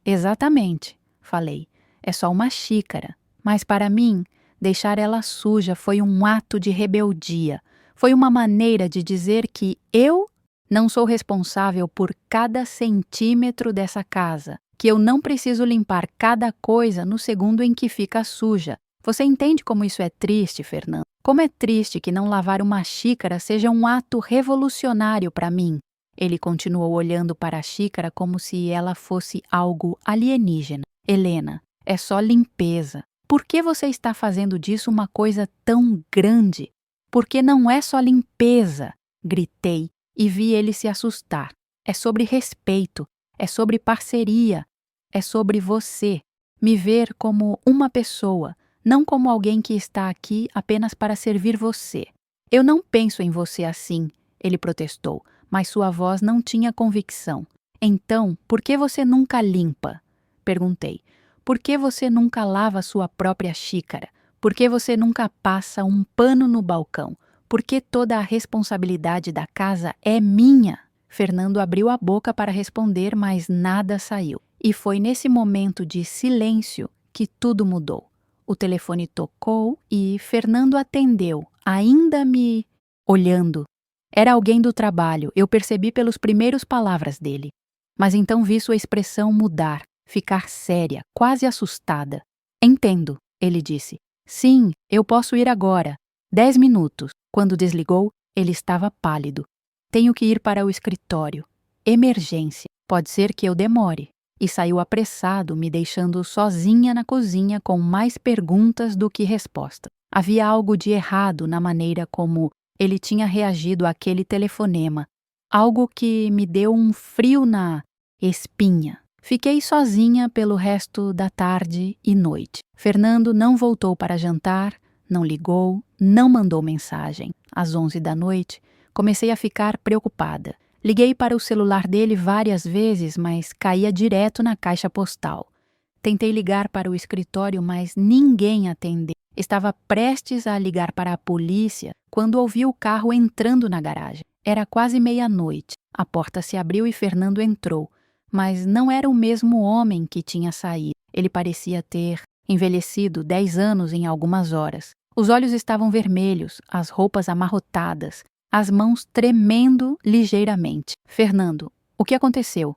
Exatamente, falei. É só uma xícara. Mas para mim, deixar ela suja foi um ato de rebeldia. Foi uma maneira de dizer que eu não sou responsável por cada centímetro dessa casa, que eu não preciso limpar cada coisa no segundo em que fica suja. Você entende como isso é triste, Fernando? Como é triste que não lavar uma xícara seja um ato revolucionário para mim. Ele continuou olhando para a xícara como se ela fosse algo alienígena. Helena, é só limpeza. Por que você está fazendo disso uma coisa tão grande? Porque não é só limpeza, gritei e vi ele se assustar. É sobre respeito, é sobre parceria, é sobre você. Me ver como uma pessoa, não como alguém que está aqui apenas para servir você. Eu não penso em você assim, ele protestou, mas sua voz não tinha convicção. Então, por que você nunca limpa? Perguntei. Por que você nunca lava sua própria xícara? Por que você nunca passa um pano no balcão? Por que toda a responsabilidade da casa é minha? Fernando abriu a boca para responder, mas nada saiu. E foi nesse momento de silêncio que tudo mudou. O telefone tocou e Fernando atendeu, ainda me olhando. Era alguém do trabalho, eu percebi pelas primeiras palavras dele. Mas então vi sua expressão mudar, ficar séria, quase assustada. Entendo, ele disse. Sim, eu posso ir agora. 10 minutos. Quando desligou, ele estava pálido. Tenho que ir para o escritório. Emergência. Pode ser que eu demore. E saiu apressado, me deixando sozinha na cozinha com mais perguntas do que respostas. Havia algo de errado na maneira como ele tinha reagido àquele telefonema. algo que me deu um frio na espinha. Fiquei sozinha pelo resto da tarde e noite. Fernando não voltou para jantar, não ligou, não mandou mensagem. Às 11 da noite, comecei a ficar preocupada. Liguei para o celular dele várias vezes, mas caía direto na caixa postal. Tentei ligar para o escritório, mas ninguém atendeu. Estava prestes a ligar para a polícia quando ouvi o carro entrando na garagem. Era quase meia-noite. A porta se abriu e Fernando entrou, mas não era o mesmo homem que tinha saído. Ele parecia ter envelhecido 10 anos em algumas horas. Os olhos estavam vermelhos, as roupas amarrotadas, as mãos tremendo ligeiramente. Fernando, o que aconteceu?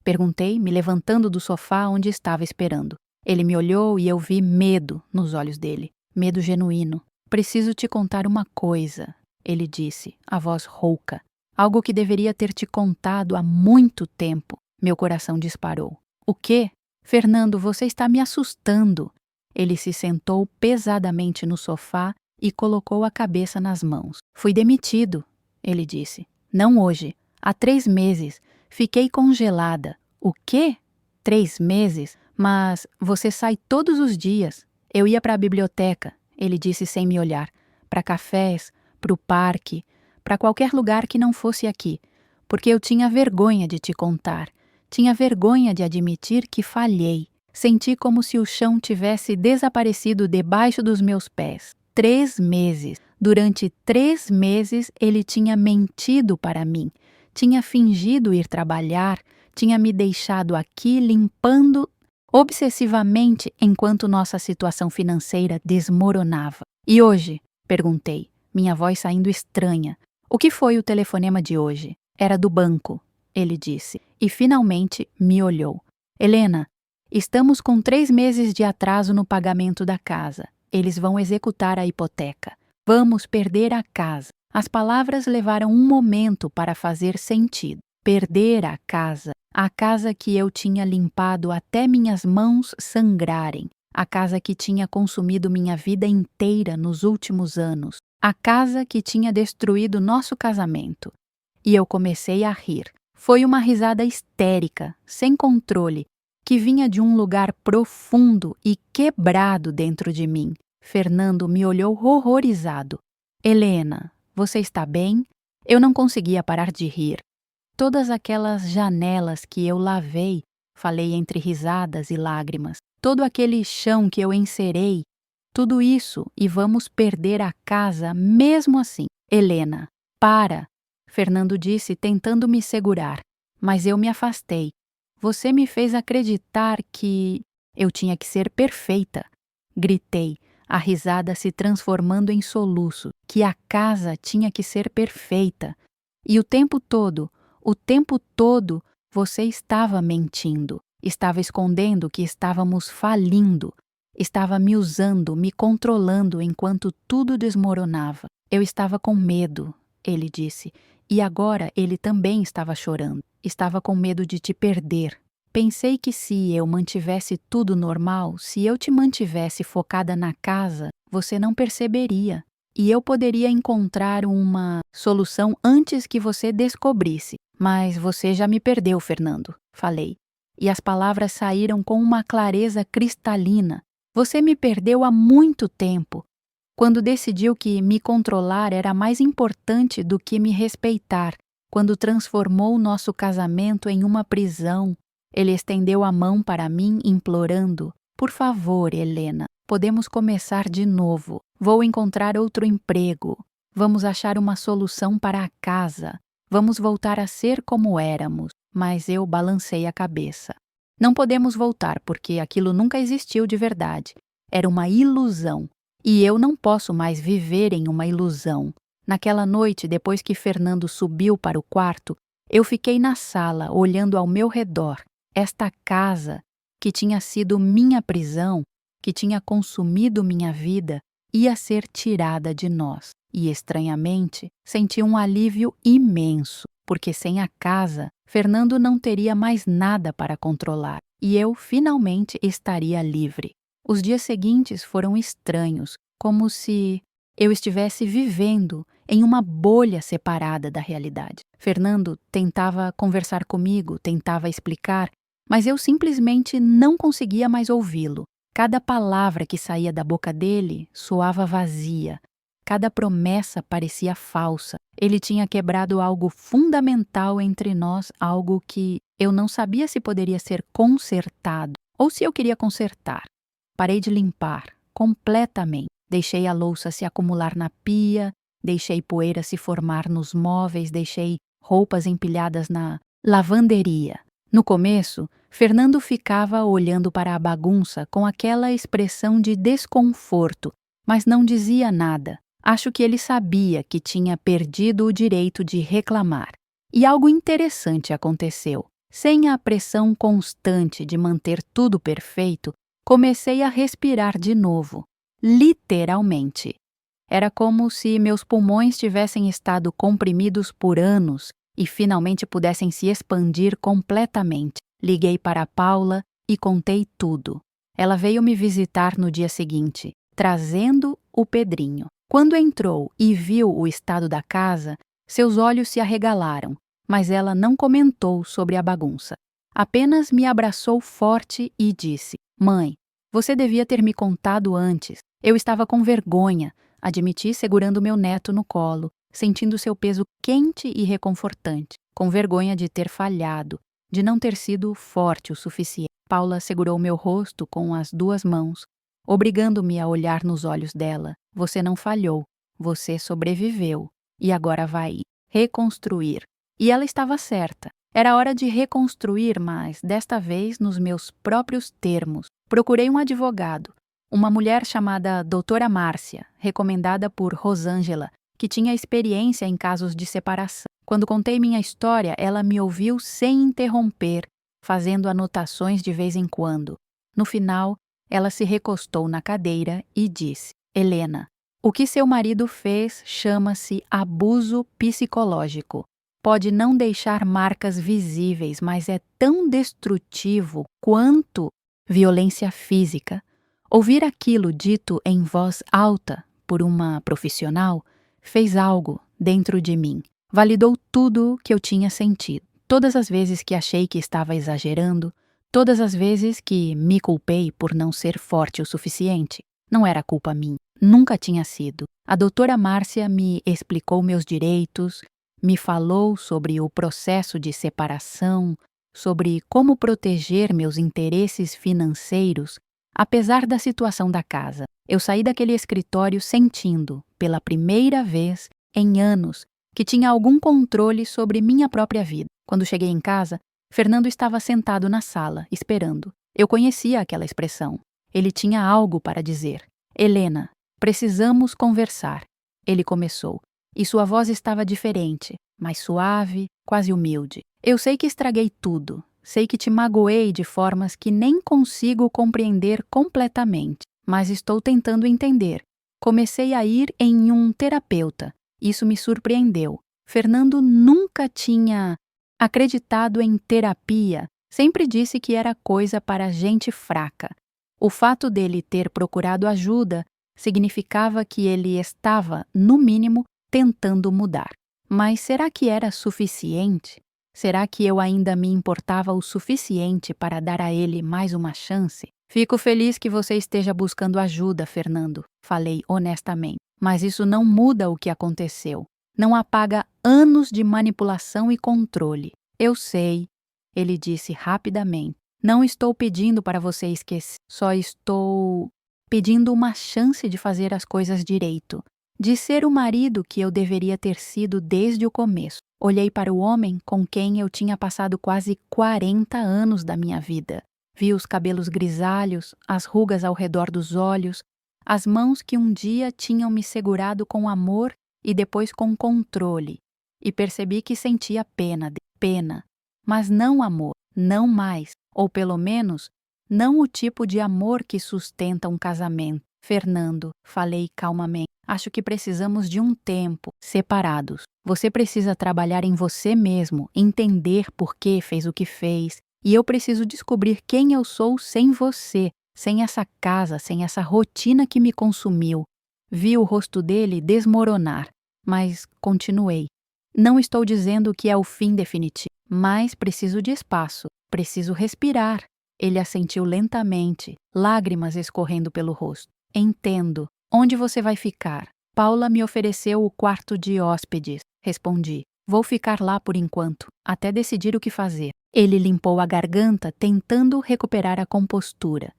Perguntei, me levantando do sofá onde estava esperando. Ele me olhou e eu vi medo nos olhos dele. Medo genuíno. Preciso te contar uma coisa, ele disse, a voz rouca. Algo que deveria ter te contado há muito tempo. Meu coração disparou. O quê? Fernando, você está me assustando. Ele se sentou pesadamente no sofá e colocou a cabeça nas mãos. Fui demitido, ele disse. Não hoje. Há 3 meses. Fiquei congelada. O quê? 3 meses? Mas você sai todos os dias. Eu ia para a biblioteca, ele disse sem me olhar. Para cafés, para o parque, para qualquer lugar que não fosse aqui. Porque eu tinha vergonha de te contar. Tinha vergonha de admitir que falhei. Senti como se o chão tivesse desaparecido debaixo dos meus pés. 3 meses. Durante 3 meses ele tinha mentido para mim. Tinha fingido ir trabalhar, tinha me deixado aqui limpando obsessivamente enquanto nossa situação financeira desmoronava. E hoje? Perguntei, minha voz saindo estranha. O que foi o telefonema de hoje? Era do banco, ele disse, e finalmente me olhou. Helena, estamos com 3 meses de atraso no pagamento da casa. Eles vão executar a hipoteca. Vamos perder a casa. As palavras levaram um momento para fazer sentido. Perder a casa que eu tinha limpado até minhas mãos sangrarem, a casa que tinha consumido minha vida inteira nos últimos anos, a casa que tinha destruído nosso casamento. E eu comecei a rir. Foi uma risada histérica, sem controle, que vinha de um lugar profundo e quebrado dentro de mim. Fernando me olhou horrorizado. Helena, você está bem? Eu não conseguia parar de rir. Todas aquelas janelas que eu lavei, falei entre risadas e lágrimas, todo aquele chão que eu encerei, tudo isso e vamos perder a casa mesmo assim. Helena, para, Fernando disse tentando me segurar, mas eu me afastei. Você me fez acreditar que eu tinha que ser perfeita. Gritei, a risada se transformando em soluço, que a casa tinha que ser perfeita. E o tempo todo, você estava mentindo, estava escondendo que estávamos falindo, estava me usando, me controlando enquanto tudo desmoronava. Eu estava com medo, ele disse, e agora ele também estava chorando. Estava com medo de te perder. Pensei que se eu mantivesse tudo normal, se eu te mantivesse focada na casa, você não perceberia. E eu poderia encontrar uma solução antes que você descobrisse. Mas você já me perdeu, Fernando, falei. E as palavras saíram com uma clareza cristalina. Você me perdeu há muito tempo, quando decidiu que me controlar era mais importante do que me respeitar, quando transformou nosso casamento em uma prisão. Ele estendeu a mão para mim, implorando: por favor, Helena, podemos começar de novo. Vou encontrar outro emprego. Vamos achar uma solução para a casa. Vamos voltar a ser como éramos. Mas eu balancei a cabeça. Não podemos voltar porque aquilo nunca existiu de verdade. Era uma ilusão. E eu não posso mais viver em uma ilusão. Naquela noite, depois que Fernando subiu para o quarto, eu fiquei na sala, olhando ao meu redor. Esta casa, que tinha sido minha prisão, que tinha consumido minha vida, ia ser tirada de nós. E, estranhamente, senti um alívio imenso, porque sem a casa, Fernando não teria mais nada para controlar, e eu finalmente estaria livre. Os dias seguintes foram estranhos, como se eu estivesse vivendo em uma bolha separada da realidade. Fernando tentava conversar comigo, tentava explicar, mas eu simplesmente não conseguia mais ouvi-lo. Cada palavra que saía da boca dele soava vazia. Cada promessa parecia falsa. Ele tinha quebrado algo fundamental entre nós, algo que eu não sabia se poderia ser consertado ou se eu queria consertar. Parei de limpar completamente. Deixei a louça se acumular na pia, deixei poeira se formar nos móveis, deixei roupas empilhadas na lavanderia. No começo, Fernando ficava olhando para a bagunça com aquela expressão de desconforto, mas não dizia nada. Acho que ele sabia que tinha perdido o direito de reclamar. E algo interessante aconteceu. Sem a pressão constante de manter tudo perfeito, comecei a respirar de novo. Literalmente. Era como se meus pulmões tivessem estado comprimidos por anos e finalmente pudessem se expandir completamente. Liguei para Paula e contei tudo. Ela veio me visitar no dia seguinte, trazendo o Pedrinho. Quando entrou e viu o estado da casa, seus olhos se arregalaram, mas ela não comentou sobre a bagunça. Apenas me abraçou forte e disse: "Mãe, você devia ter me contado antes. Eu estava com vergonha", admiti segurando meu neto no colo, sentindo seu peso quente e reconfortante, com vergonha de ter falhado, de não ter sido forte o suficiente. Paula segurou meu rosto com as 2 mãos, obrigando-me a olhar nos olhos dela. "Você não falhou, você sobreviveu, e agora vai reconstruir." E ela estava certa. Era hora de reconstruir, mas desta vez nos meus próprios termos. Procurei um advogado, uma mulher chamada Doutora Márcia, recomendada por Rosângela, que tinha experiência em casos de separação. Quando contei minha história, ela me ouviu sem interromper, fazendo anotações de vez em quando. No final, ela se recostou na cadeira e disse: "Helena, o que seu marido fez chama-se abuso psicológico. Pode não deixar marcas visíveis, mas é tão destrutivo quanto violência física." Ouvir aquilo dito em voz alta por uma profissional fez algo dentro de mim. Validou tudo que eu tinha sentido. Todas as vezes que achei que estava exagerando, todas as vezes que me culpei por não ser forte o suficiente, não era culpa minha. Nunca tinha sido. A doutora Márcia me explicou meus direitos, me falou sobre o processo de separação, sobre como proteger meus interesses financeiros, apesar da situação da casa. Eu saí daquele escritório sentindo, pela primeira vez em anos, que tinha algum controle sobre minha própria vida. Quando cheguei em casa, Fernando estava sentado na sala, esperando. Eu conhecia aquela expressão. Ele tinha algo para dizer. "Helena, precisamos conversar." Ele começou, e sua voz estava diferente, mais suave, quase humilde. "Eu sei que estraguei tudo. Sei que te magoei de formas que nem consigo compreender completamente, mas estou tentando entender. Comecei a ir em um terapeuta. Isso me surpreendeu. Fernando nunca tinha acreditado em terapia, sempre disse que era coisa para gente fraca. O fato dele ter procurado ajuda significava que ele estava, no mínimo, tentando mudar. Mas será que era suficiente? Será que eu ainda me importava o suficiente para dar a ele mais uma chance? "Fico feliz que você esteja buscando ajuda, Fernando", falei honestamente. "Mas isso não muda o que aconteceu. Não apaga anos de manipulação e controle." "Eu sei", ele disse rapidamente. "Não estou pedindo para você esquecer. Só estou pedindo uma chance de fazer as coisas direito. De ser o marido que eu deveria ter sido desde o começo." Olhei para o homem com quem eu tinha passado quase 40 anos da minha vida. Vi os cabelos grisalhos, as rugas ao redor dos olhos, as mãos que um dia tinham me segurado com amor e depois com controle, e percebi que sentia pena, mas não amor, não mais, ou pelo menos, não o tipo de amor que sustenta um casamento. "Fernando", falei calmamente, "acho que precisamos de um tempo separados. Você precisa trabalhar em você mesmo, entender por que fez o que fez, e eu preciso descobrir quem eu sou sem você, sem essa casa, sem essa rotina que me consumiu." Vi o rosto dele desmoronar. mas continuei. Não estou dizendo que é o fim definitivo, mas preciso de espaço, preciso respirar. Ele assentiu lentamente, lágrimas escorrendo pelo rosto. Entendo. Onde você vai ficar? Paula me ofereceu o quarto de hóspedes, respondi. Vou ficar lá por enquanto, até decidir o que fazer. Ele limpou a garganta, tentando recuperar a compostura.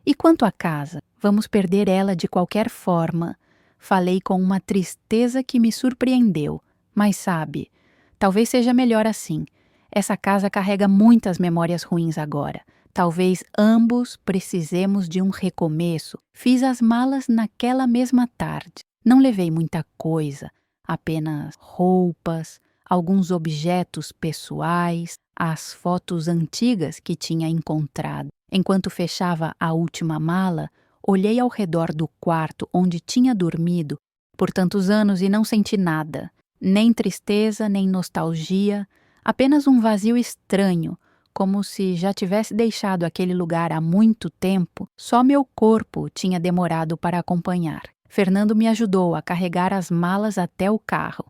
E quanto à casa? Vamos perder ela de qualquer forma. Falei com uma tristeza que me surpreendeu. Mas sabe, talvez seja melhor assim. Essa casa carrega muitas memórias ruins agora. Talvez ambos precisemos de um recomeço. Fiz as malas naquela mesma tarde. Não levei muita coisa, apenas roupas, alguns objetos pessoais, as fotos antigas que tinha encontrado. Enquanto fechava a última mala, olhei ao redor do quarto onde tinha dormido por tantos anos e não senti nada. Nem tristeza, nem nostalgia, apenas um vazio estranho, como se já tivesse deixado aquele lugar há muito tempo. Só meu corpo tinha demorado para acompanhar. Fernando me ajudou a carregar as malas até o carro.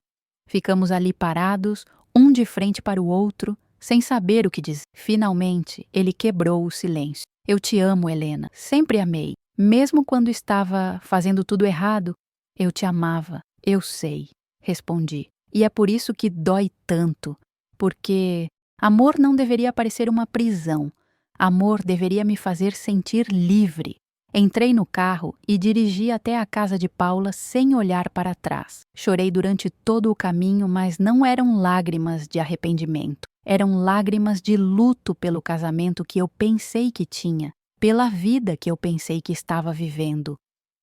Ficamos ali parados, um de frente para o outro, sem saber o que dizer. Finalmente, ele quebrou o silêncio. Eu te amo, Helena. Sempre amei. Mesmo quando estava fazendo tudo errado, eu te amava. Eu sei, respondi. E é por isso que dói tanto. Porque amor não deveria parecer uma prisão. Amor deveria me fazer sentir livre. Entrei no carro e dirigi até a casa de Paula sem olhar para trás. Chorei durante todo o caminho, mas não eram lágrimas de arrependimento. Eram lágrimas de luto pelo casamento que eu pensei que tinha, pela vida que eu pensei que estava vivendo,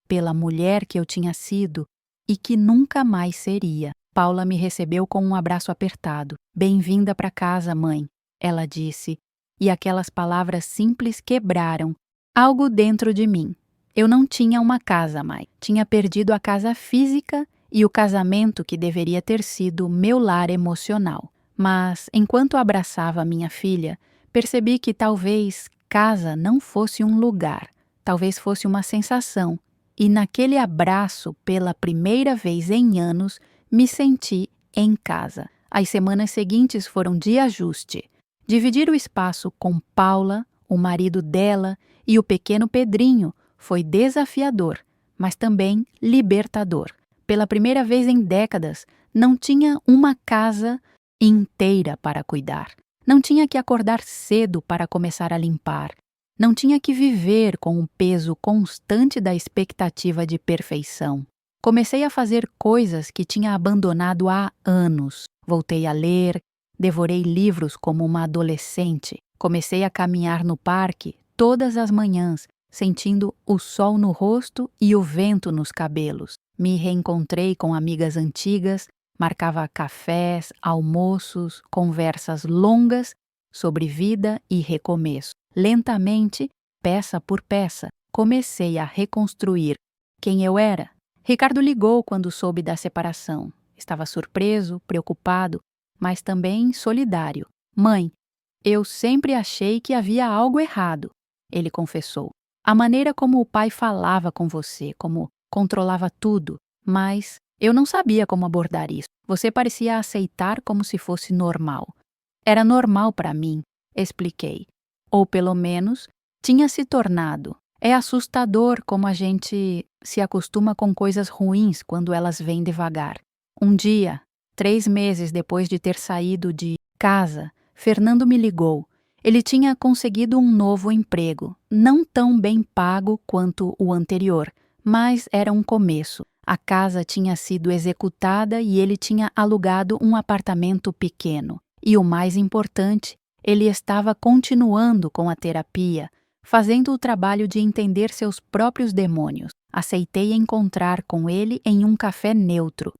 pela mulher que eu tinha sido e que nunca mais seria. Paula me recebeu com um abraço apertado. Bem-vinda para casa, mãe, ela disse, e aquelas palavras simples quebraram algo dentro de mim. Eu não tinha uma casa mais. Tinha perdido a casa física e o casamento que deveria ter sido meu lar emocional. Mas, enquanto abraçava minha filha, percebi que talvez casa não fosse um lugar, talvez fosse uma sensação. E naquele abraço, pela primeira vez em anos, me senti em casa. As semanas seguintes foram de ajuste. Dividir o espaço com Paula, o marido dela e o pequeno Pedrinho foi desafiador, mas também libertador. Pela primeira vez em décadas, não tinha uma casa inteira para cuidar. Não tinha que acordar cedo para começar a limpar. Não tinha que viver com o peso constante da expectativa de perfeição. Comecei a fazer coisas que tinha abandonado há anos. Voltei a ler, devorei livros como uma adolescente. Comecei a caminhar no parque todas as manhãs, sentindo o sol no rosto e o vento nos cabelos. Me reencontrei com amigas antigas, marcava cafés, almoços, conversas longas sobre vida e recomeço. Lentamente, peça por peça, comecei a reconstruir quem eu era. Ricardo ligou quando soube da separação. Estava surpreso, preocupado, mas também solidário. Mãe, eu sempre achei que havia algo errado, ele confessou. A maneira como o pai falava com você, como controlava tudo, mas eu não sabia como abordar isso. Você parecia aceitar como se fosse normal. Era normal para mim, expliquei. Ou pelo menos, tinha se tornado. É assustador como a gente se acostuma com coisas ruins quando elas vêm devagar. Um dia, 3 meses depois de ter saído de casa, Fernando me ligou. Ele tinha conseguido um novo emprego, não tão bem pago quanto o anterior, mas era um começo. A casa tinha sido executada e ele tinha alugado um apartamento pequeno. E o mais importante, ele estava continuando com a terapia, fazendo o trabalho de entender seus próprios demônios. Aceitei encontrar com ele em um café neutro.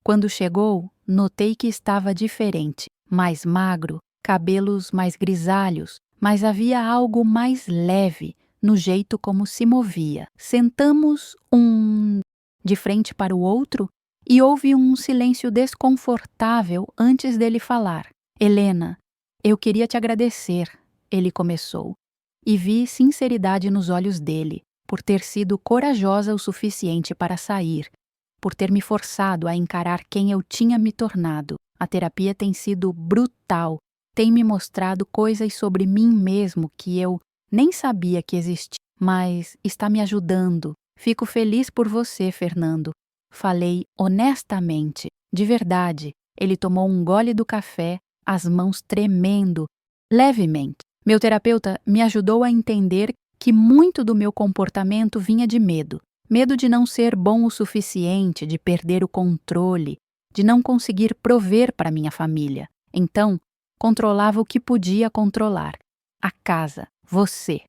Quando chegou, notei que estava diferente, mais magro, cabelos mais grisalhos, mas havia algo mais leve no jeito como se movia. Sentamos de frente para o outro e houve um silêncio desconfortável antes dele falar. Helena, eu queria te agradecer, ele começou, e vi sinceridade nos olhos dele, por ter sido corajosa o suficiente para sair. por ter me forçado a encarar quem eu tinha me tornado. A terapia tem sido brutal, tem me mostrado coisas sobre mim mesmo que eu nem sabia que existiam, mas está me ajudando. Fico feliz por você, Fernando. Falei honestamente, de verdade. Ele tomou um gole do café, as mãos tremendo, levemente. Meu terapeuta me ajudou a entender que muito do meu comportamento vinha de medo. Medo de não ser bom o suficiente, de perder o controle, de não conseguir prover para minha família. Então, controlava o que podia controlar. A casa, você.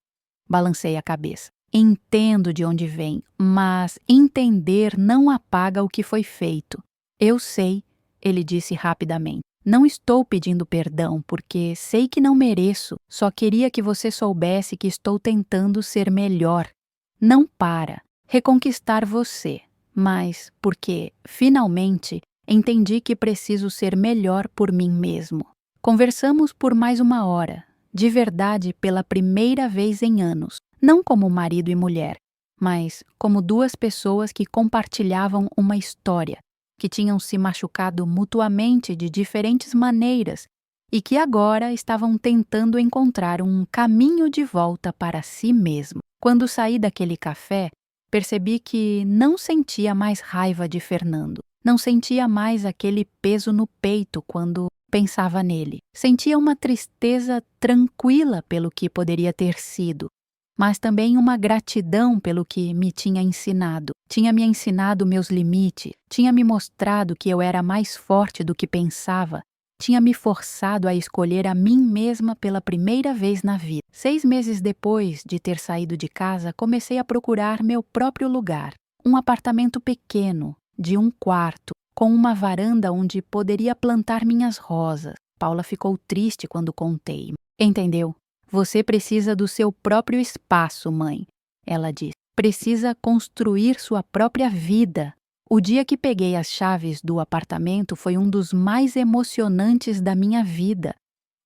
Balancei a cabeça. Entendo de onde vem, mas entender não apaga o que foi feito. Eu sei, ele disse rapidamente. Não estou pedindo perdão porque sei que não mereço. Só queria que você soubesse que estou tentando ser melhor. Não para reconquistar você, mas porque, finalmente, entendi que preciso ser melhor por mim mesmo. Conversamos por mais 1 hora, de verdade pela primeira vez em anos, não como marido e mulher, mas como duas pessoas que compartilhavam uma história, que tinham se machucado mutuamente de diferentes maneiras e que agora estavam tentando encontrar um caminho de volta para si mesmo. Quando saí daquele café, percebi que não sentia mais raiva de Fernando. Não sentia mais aquele peso no peito quando pensava nele. Sentia uma tristeza tranquila pelo que poderia ter sido, mas também uma gratidão pelo que me tinha ensinado. Tinha me ensinado meus limites, tinha me mostrado que eu era mais forte do que pensava, tinha me forçado a escolher a mim mesma pela primeira vez na vida. 6 meses depois de ter saído de casa, comecei a procurar meu próprio lugar. Um apartamento pequeno, de 1 quarto, com uma varanda onde poderia plantar minhas rosas. Paula ficou triste quando contei. Entendeu? Você precisa do seu próprio espaço, mãe. Ela disse. Precisa construir sua própria vida. O dia que peguei as chaves do apartamento foi um dos mais emocionantes da minha vida.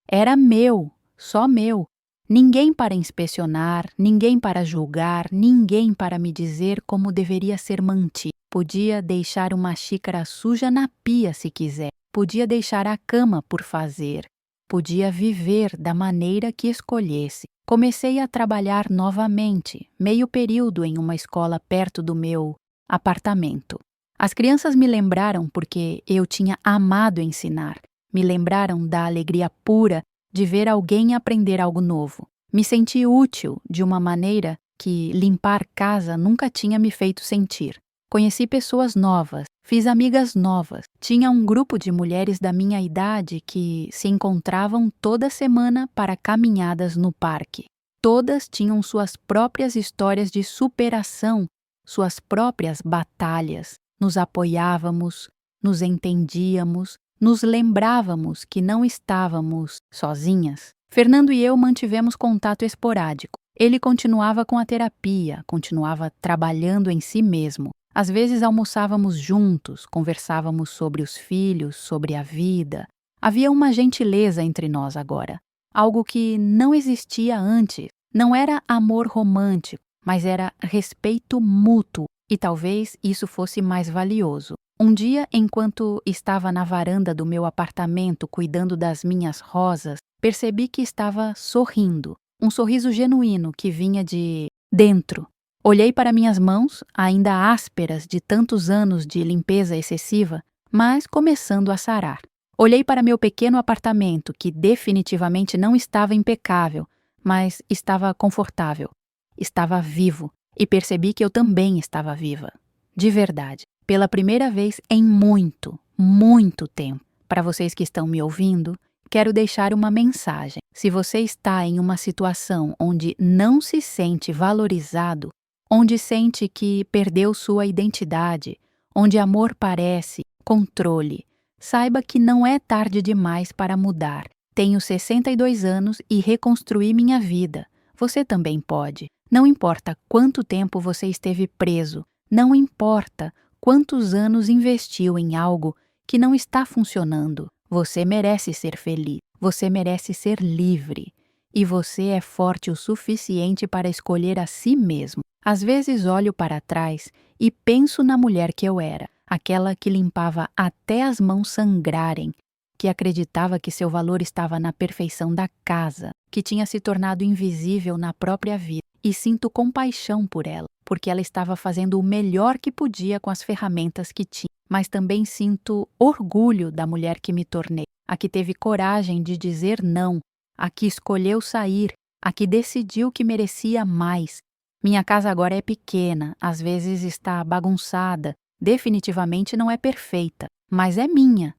Era meu, só meu. Ninguém para inspecionar, ninguém para julgar, ninguém para me dizer como deveria ser mantido. Podia deixar uma xícara suja na pia se quiser. Podia deixar a cama por fazer. Podia viver da maneira que escolhesse. Comecei a trabalhar novamente, meio período em uma escola perto do meu apartamento. As crianças me lembraram porque eu tinha amado ensinar. Me lembraram da alegria pura de ver alguém aprender algo novo. Me senti útil de uma maneira que limpar casa nunca tinha me feito sentir. Conheci pessoas novas, fiz amigas novas. Tinha um grupo de mulheres da minha idade que se encontravam toda semana para caminhadas no parque. Todas tinham suas próprias histórias de superação, suas próprias batalhas. Nos apoiávamos, nos entendíamos, nos lembrávamos que não estávamos sozinhas. Fernando e eu mantivemos contato esporádico. Ele continuava com a terapia, continuava trabalhando em si mesmo. Às vezes almoçávamos juntos, conversávamos sobre os filhos, sobre a vida. Havia uma gentileza entre nós agora, algo que não existia antes. Não era amor romântico, mas era respeito mútuo, e talvez isso fosse mais valioso. Um dia, enquanto estava na varanda do meu apartamento cuidando das minhas rosas, percebi que estava sorrindo, um sorriso genuíno que vinha de dentro. Olhei para minhas mãos, ainda ásperas de tantos anos de limpeza excessiva, mas começando a sarar. Olhei para meu pequeno apartamento, que definitivamente não estava impecável, mas estava confortável. Estava vivo, e percebi que eu também estava viva. De verdade. Pela primeira vez em muito, muito tempo. Para vocês que estão me ouvindo, quero deixar uma mensagem. Se você está em uma situação onde não se sente valorizado, onde sente que perdeu sua identidade, onde amor parece controle, saiba que não é tarde demais para mudar. Tenho 62 anos e reconstruí minha vida. Você também pode. Não importa quanto tempo você esteve preso, não importa quantos anos investiu em algo que não está funcionando. Você merece ser feliz, você merece ser livre. E você é forte o suficiente para escolher a si mesmo. Às vezes olho para trás e penso na mulher que eu era. aquela que limpava até as mãos sangrarem, que acreditava que seu valor estava na perfeição da casa, que tinha se tornado invisível na própria vida. E sinto compaixão por ela, porque ela estava fazendo o melhor que podia com as ferramentas que tinha. Mas também sinto orgulho da mulher que me tornei, a que teve coragem de dizer não, a que escolheu sair, a que decidiu que merecia mais. Minha casa agora é pequena, às vezes está bagunçada, definitivamente não é perfeita, mas é minha.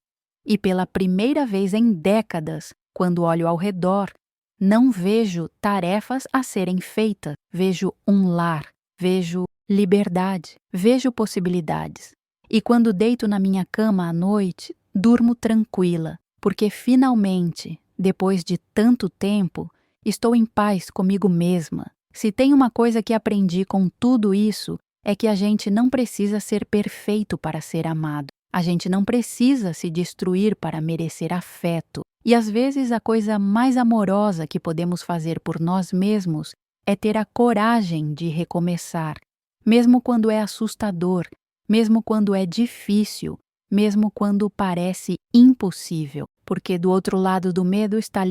E pela primeira vez em décadas, quando olho ao redor, não vejo tarefas a serem feitas, vejo um lar, vejo liberdade, vejo possibilidades. E quando deito na minha cama à noite, durmo tranquila, porque finalmente, depois de tanto tempo, estou em paz comigo mesma. Se tem uma coisa que aprendi com tudo isso, é que a gente não precisa ser perfeito para ser amado. A gente não precisa se destruir para merecer afeto. E às vezes a coisa mais amorosa que podemos fazer por nós mesmos é ter a coragem de recomeçar, mesmo quando é assustador, mesmo quando é difícil, mesmo quando parece impossível, porque do outro lado do medo está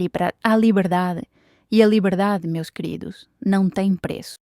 a liberdade. E a liberdade, meus queridos, não tem preço.